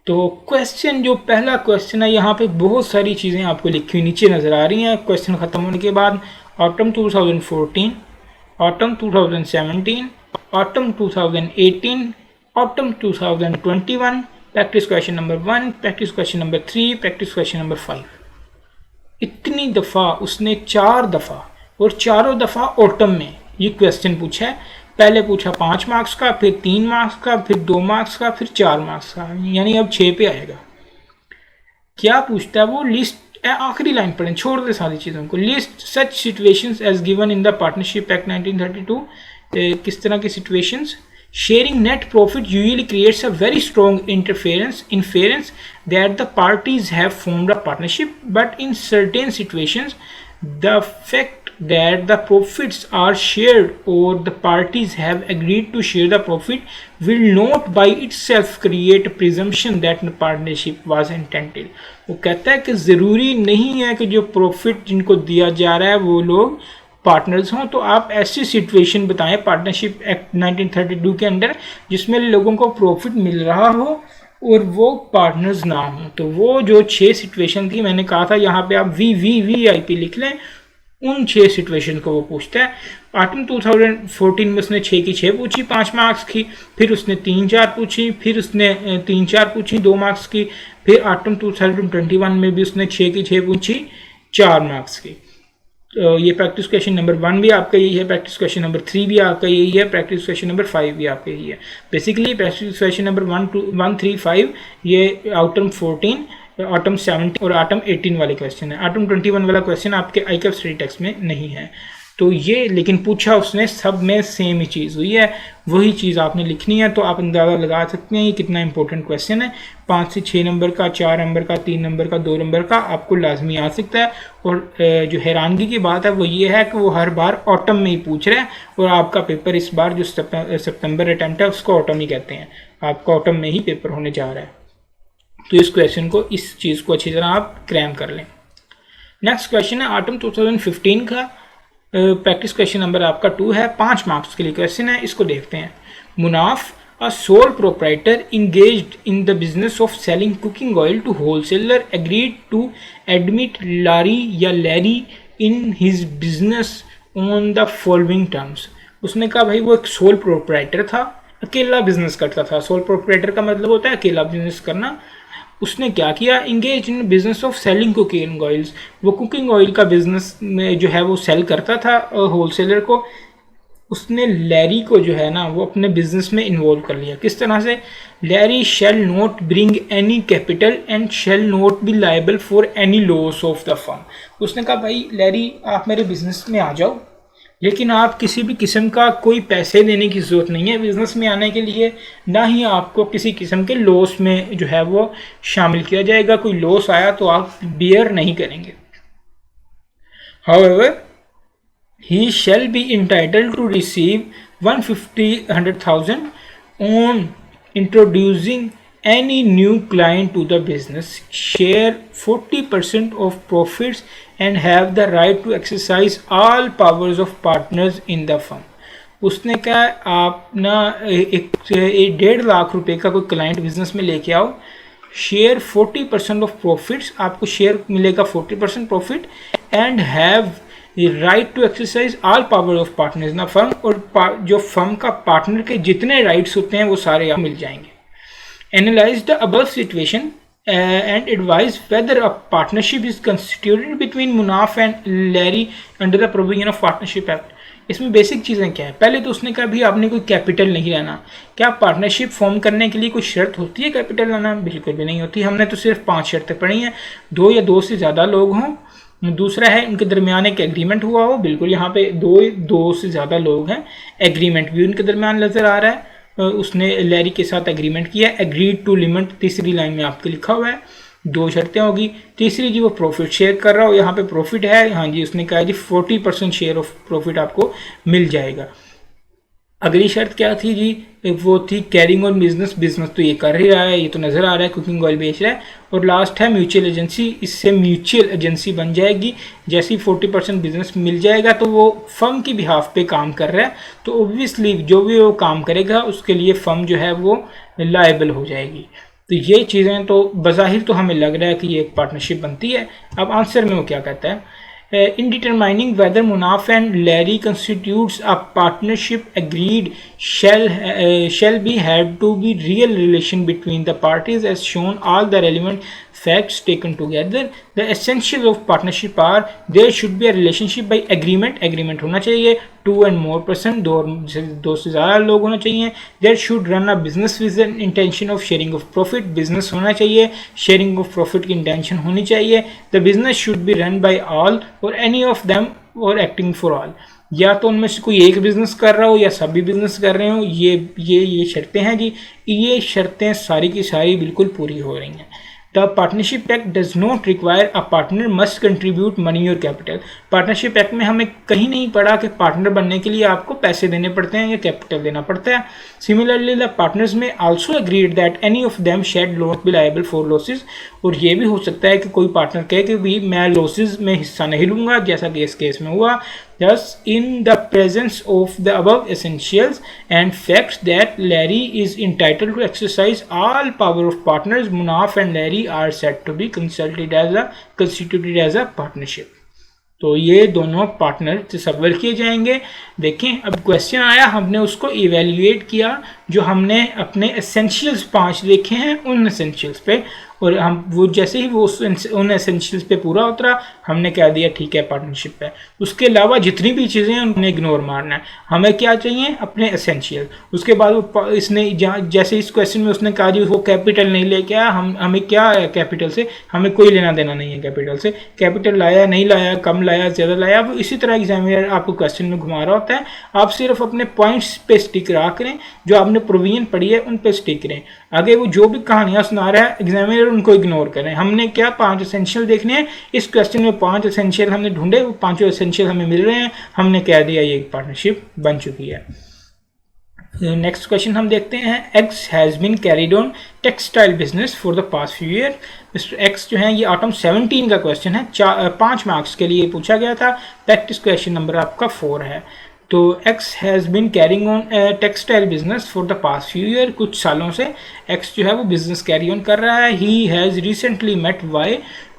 तो क्वेश्चन जो पहला क्वेश्चन है, यहाँ पे बहुत सारी चीज़ें आपको लिखी हुई नीचे नज़र आ रही हैं। क्वेश्चन ख़त्म होने के बाद autumn 2014, autumn 2017, autumn 2018, autumn 2021, practice question number 1, practice question number 3, practice question number 5। इतनी दफ़ा उसने 4 दफ़ा और चारों दफ़ा ऑटम में ये क्वेश्चन पूछा है। पहले पूछा 5 मार्क्स का, फिर 3 मार्क्स का, फिर 2 मार्क्स का, फिर 4 मार्क्स का, यानी अब 6 पे आएगा। क्या पूछता है वो? लिस्ट, आखिरी लाइन पढ़ें, छोड़ दे सारी चीज़ों को। List such situations as given in the partnership act 1932। किस तरह की situations? Sharing net profit usually creates a very strong inference that the parties have formed a partnership, but in certain situations, the fact that the profits are shared or the parties have agreed to share the profit will not by itself create a presumption that the partnership was intended। वो कहता है कि ज़रूरी नहीं है कि जो profit जिनको दिया जा रहा है वो लोग पार्टनर्स हों। तो आप ऐसी सिचुएशन बताएं पार्टनरशिप एक्ट 1932 के अंदर जिसमें लोगों को प्रॉफिट मिल रहा हो और वो पार्टनर्स ना हो। तो वो जो 6 सिचुएशन थी, मैंने कहा था यहाँ पे आप VVVIP लिख लें, उन 6 सिचुएशन को वो पूछता है। ऑटम 2014 में उसने 6 की 6 पूछी 5 मार्क्स की, फिर उसने 3-4 पूछी, फिर उसने 3-4 पूछी 2 मार्क्स की, फिर ऑटम 2021 में भी उसने 6 की 6 पूछी 4 मार्क्स की। तो ये प्रैक्टिस क्वेश्चन नंबर 1 भी आपका यही है, प्रैक्टिस क्वेश्चन नंबर 3 भी आपका यही है, प्रैक्टिस क्वेश्चन नंबर 5 भी आपका यही है। बेसिकली प्रैक्टिस क्वेश्चन नंबर 1, 3, 5 ये ऑटम 14, ऑटम 17 और ऑटम 18 वाले क्वेश्चन है। ऑटम 21 वाला क्वेश्चन आपके आईकैप स्टडी टेक्स्ट में नहीं है। तो ये लेकिन पूछा उसने, सब में सेम ही चीज़ हुई है, वही चीज़ आपने लिखनी है। तो आप अंदाज़ा लगा सकते हैं ये कितना इंपॉर्टेंट क्वेश्चन है। 5 से 6 नंबर का, 4 नंबर का, 3 नंबर का, 2 नंबर का आपको लाजमी आ सकता है। और जो हैरानगी की बात है वो ये है कि वो हर बार ऑटम में ही पूछ रहा है और आपका पेपर इस बार जो सितंबर अटैम्प्ट है उसको ऑटम ही कहते हैं, आपका ऑटम में ही पेपर होने जा रहा है। तो इस क्वेश्चन को, इस चीज़ को अच्छी तरह आप क्रैम कर लें। नेक्स्ट क्वेश्चन है ऑटम 2015 का, प्रैक्टिस क्वेश्चन नंबर आपका 2 है, 5 मार्क्स के लिए क्वेश्चन है। इसको देखते हैं। Munaf, a sole proprietor engaged in the business of selling cooking oil to wholesaler, agreed to admit Larry in his business on the following terms। उसने कहा भाई वो एक सोल प्रोप्राइटर था, अकेला बिजनेस करता था। सोल प्रोप्राइटर का मतलब होता है अकेला बिजनेस करना। उसने क्या किया, engage in business of selling cooking oils. वो कुकिंग ऑयल का बिजनेस में जो है वो सेल करता था होलसेलर को। उसने लैरी को जो है ना वो अपने बिजनेस में इन्वॉल्व कर लिया। किस तरह से, Larry shall not bring any capital and shall not be liable for any loss of the firm. उसने कहा भाई लैरी आप मेरे बिजनेस में आ जाओ, लेकिन आप किसी भी किस्म का कोई पैसे देने की ज़रूरत नहीं है बिज़नेस में आने के लिए, ना ही आपको किसी किस्म के लॉस में जो है वो शामिल किया जाएगा। कोई लॉस आया तो आप बियर नहीं करेंगे। However, he shall be entitled to receive 100,000 on introducing any new client to the business, share 40% of profits and have the right to exercise all powers of partners in the firm। उसने कहा आप ना 1.5 लाख रुपए का कोई client business में लेके आओ, शेयर 40% ऑफ प्रॉफिट्स, आपको शेयर मिलेगा 40% profit, and have right to exercise all power of partners ना फर्म, और जो फर्म का पार्टनर के जितने राइट्स होते हैं वो सारे आप मिल जाएंगे। Analyse the above situation and advise whether a partnership is constituted between Munaf and Larry under the provision of partnership act. इसमें बेसिक चीज़ें क्या है, पहले तो उसने कहा भी आपने कोई कैपिटल नहीं लाना। क्या पार्टनरशिप फॉर्म करने के लिए कोई शर्त होती है कैपिटल लाना? बिल्कुल भी नहीं होती। हमने तो सिर्फ 5 शर्तें पढ़ी हैं, 2 या 2 से ज़्यादा लोग हों, दूसरा है उनके दरमियान एक एग्रीमेंट हुआ हो। बिल्कुल यहाँ पे 2 से ज़्यादा लोग हैं, एग्रीमेंट भी उनके दरमियान नज़र आ रहा है। उसने लैरी के साथ एग्रीमेंट किया, एग्रीड टू लिमिट, तीसरी लाइन में आपके लिखा हुआ है। 2 शर्तें होगी। तीसरी जी वो प्रॉफिट शेयर कर रहा हो, यहाँ पे प्रॉफिट है, हाँ जी उसने कहा जी 40% शेयर ऑफ प्रॉफिट आपको मिल जाएगा। अगली शर्त क्या थी जी, वो थी कैरिंग ऑन बिजनेस, बिजनेस तो ये कर ही रहा है, ये तो नज़र आ रहा है कुकिंग ऑयल बेच रहा है। और लास्ट है म्यूचुअल एजेंसी, इससे म्यूचुअल एजेंसी बन जाएगी। जैसे ही 40% बिजनेस मिल जाएगा तो वो फर्म की बिहाफ पे काम कर रहा है, तो ओब्वियसली जो भी वो काम करेगा उसके लिए फर्म जो है वो लायबल हो जाएगी। तो ये चीज़ें तो बज़ाहिर तो हमें लग रहा है कि ये एक पार्टनरशिप बनती है। अब आंसर में वो क्या कहता है, in determining whether Munaf and Larry constitutes a partnership agreed shall be had to be real relation between the parties as shown all the relevant facts taken together। The essentials of partnership are there should be a relationship by agreement होना चाहिए, 2 and more person, 2 से ज़्यादा लोग होना चाहिए। There should run a business with an intention of sharing of profit, business होना चाहिए, sharing of profit की intention होनी चाहिए। The business should be run by all or any of them or acting for all। या तो उनमें से कोई एक बिजनेस कर रहा हो या सभी बिजनेस कर रहे हो। ये शर्तें हैं जी, ये शर्तें सारी की सारी बिल्कुल पूरी हो रही हैं। The Partnership Act does not require a partner must contribute money or capital। Partnership act में हमें कहीं नहीं पढ़ा कि पार्टनर बनने के लिए आपको पैसे देने पड़ते हैं या कैपिटल देना पड़ता है। Similarly, the partners may also agreed that any of them shall not be liable for losses। और ये भी हो सकता है कि कोई पार्टनर कहे कि भी मैं लॉसेस में हिस्सा नहीं लूँगा, जैसा कि इस केस में हुआ। Thus, in the presence of the above essentials and facts that Larry is entitled to exercise all power of partners, Munaf and Larry are said to be constituted as a partnership। तो ये दोनों partner तस्वर किए जाएंगे। देखें अब question आया, हमने उसको इवेल्युएट किया, जो हमने अपने एसेंशियल्स 5 देखे हैं उन एसेंशियल्स पे, और हम वो जैसे ही वो उन एसेंशियल्स पे पूरा उतरा हमने कह दिया ठीक है पार्टनरशिप है। उसके अलावा जितनी भी चीज़ें हैं उन्हें इग्नोर मारना है। हमें क्या चाहिए, अपने एसेंशियल। उसके बाद इसने जैसे इस क्वेश्चन में उसने कहा जी वो कैपिटल नहीं लेके आया, हमें क्या है कैपिटल से, हमें कोई लेना देना नहीं है कैपिटल से। कैपिटल लाया नहीं लाया, कम लाया ज़्यादा लाया, वो इसी तरह एग्जामिनर आपको क्वेश्चन में घुमा रहा होता है। आप सिर्फ अपने पॉइंट्स पे स्टिक रहा करें, जो आपने प्रोविजन पढ़ी है उन पे स्टिक करें। आगे वो जो भी कहानियाँ सुना रहा है एग्जामिनर उनको इग्नोर करें। हमने क्या 5 एसेंशियल देखने हैं, इस क्वेश्चन में 5 एसेंशियल हमने ढूंढे, वो 5 एसेंशियल हमें मिल रहे हैं, हमने कह दिया ये एक पार्टनरशिप बन चुकी है। नेक्स्ट क्वेश्चन हम देखते हैं, X has been carried on textile business for the past few year. Mister X जो है ये ऑटम 17 का क्वेश्चन है, 5 मार्क्स के लिए पूछा गया था। प्रैक्टिस क्वेश्चन नंबर आपका 4 है। तो X has been carrying on textile business for the past few year, कुछ सालों से X जो है वो बिजनेस कैरी ऑन कर रहा है। He has recently met Y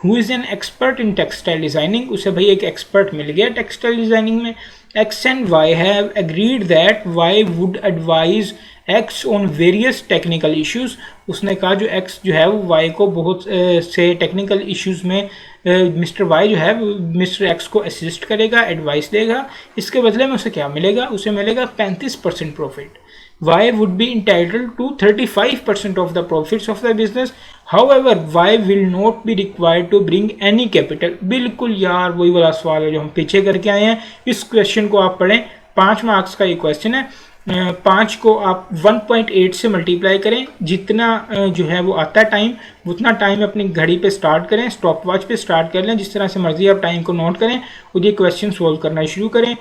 who is an expert in textile designing. उसे भाई एक एक्सपर्ट मिल गया टेक्सटाइल डिज़ाइनिंग में। X and Y have agreed that Y would advise X on various technical issues। उसने कहा जो X जो है वो Y को बहुत से टेक्निकल इश्यूज में मिस्टर Y जो है मिस्टर X को असिस्ट करेगा, एडवाइस देगा। इसके बदले में उसे क्या मिलेगा? उसे मिलेगा 35% profit. Y would be entitled to 35% of the profits of the business. However, Y will not be required to bring any capital। बिल्कुल यार वही वाला सवाल है जो हम पीछे करके आए हैं। इस क्वेश्चन को आप पढ़ें, 5 मार्क्स का ये क्वेश्चन है। 5 को आप 1.8 से मल्टीप्लाई करें, जितना जो है वो आता है टाइम, उतना टाइम अपनी घड़ी पे स्टार्ट करें, स्टॉप वॉच पे स्टार्ट कर लें, जिस तरह से मर्जी आप टाइम को नोट करें और ये क्वेश्चन सोल्व करना शुरू करें।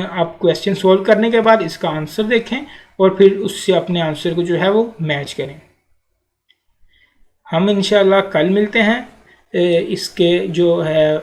आप क्वेश्चन सोल्व करने के बाद इसका आंसर देखें और फिर उससे अपने आंसर को जो है वो मैच करें। हम इंशाल्लाह कल मिलते हैं इसके जो है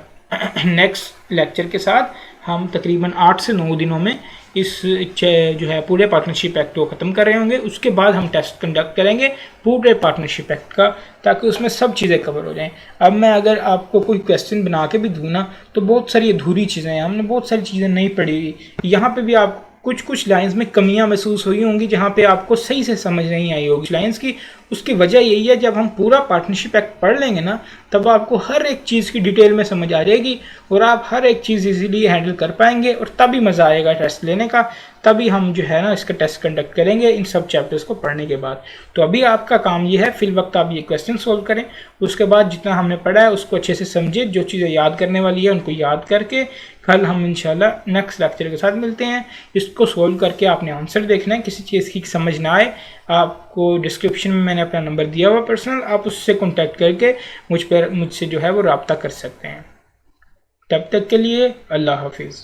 नेक्स्ट लेक्चर के साथ। हम तकरीबन 8 से 9 दिनों में इस जो है पूरे पार्टनरशिप एक्ट को ख़त्म कर रहे होंगे। उसके बाद हम टेस्ट कंडक्ट करेंगे पूरे पार्टनरशिप एक्ट का, ताकि उसमें सब चीज़ें कवर हो जाएं। अब मैं अगर आपको कोई क्वेश्चन बना के भी दूँ ना, तो बहुत सारी अधूरी चीज़ें हैं, हमने बहुत सारी चीज़ें नहीं पढ़ी हुई। यहाँ पे भी आप कुछ लाइंस में कमियां महसूस हुई होंगी, जहाँ पे आपको सही से समझ नहीं आई होगी लाइंस की। उसकी वजह यही है, जब हम पूरा पार्टनरशिप एक्ट पढ़ लेंगे ना, तब आपको हर एक चीज़ की डिटेल में समझ आ जाएगी और आप हर एक चीज़ इजीली हैंडल कर पाएंगे और तभी मज़ा आएगा टेस्ट लेने का। तभी हम जो है ना इसका टेस्ट कंडक्ट करेंगे इन सब चैप्टर्स को पढ़ने के बाद। तो अभी आपका काम ये है, फिल वक्त आप ये क्वेश्चन सोल्व करें। उसके बाद जितना हमने पढ़ा है उसको अच्छे से समझे, जो चीज़ें याद करने वाली है उनको याद करके कल हम इंशाल्लाह नेक्स्ट लेक्चर के साथ मिलते हैं। इसको सोल्व करके आपने आंसर देखना है। किसी चीज़ की समझ ना आए, आपको डिस्क्रिप्शन में मैंने अपना नंबर दिया हुआ पर्सनल, आप उससे कॉन्टैक्ट करके मुझसे जो है वो रब्ता कर सकते हैं। तब तक के लिए अल्लाह हाफिज़।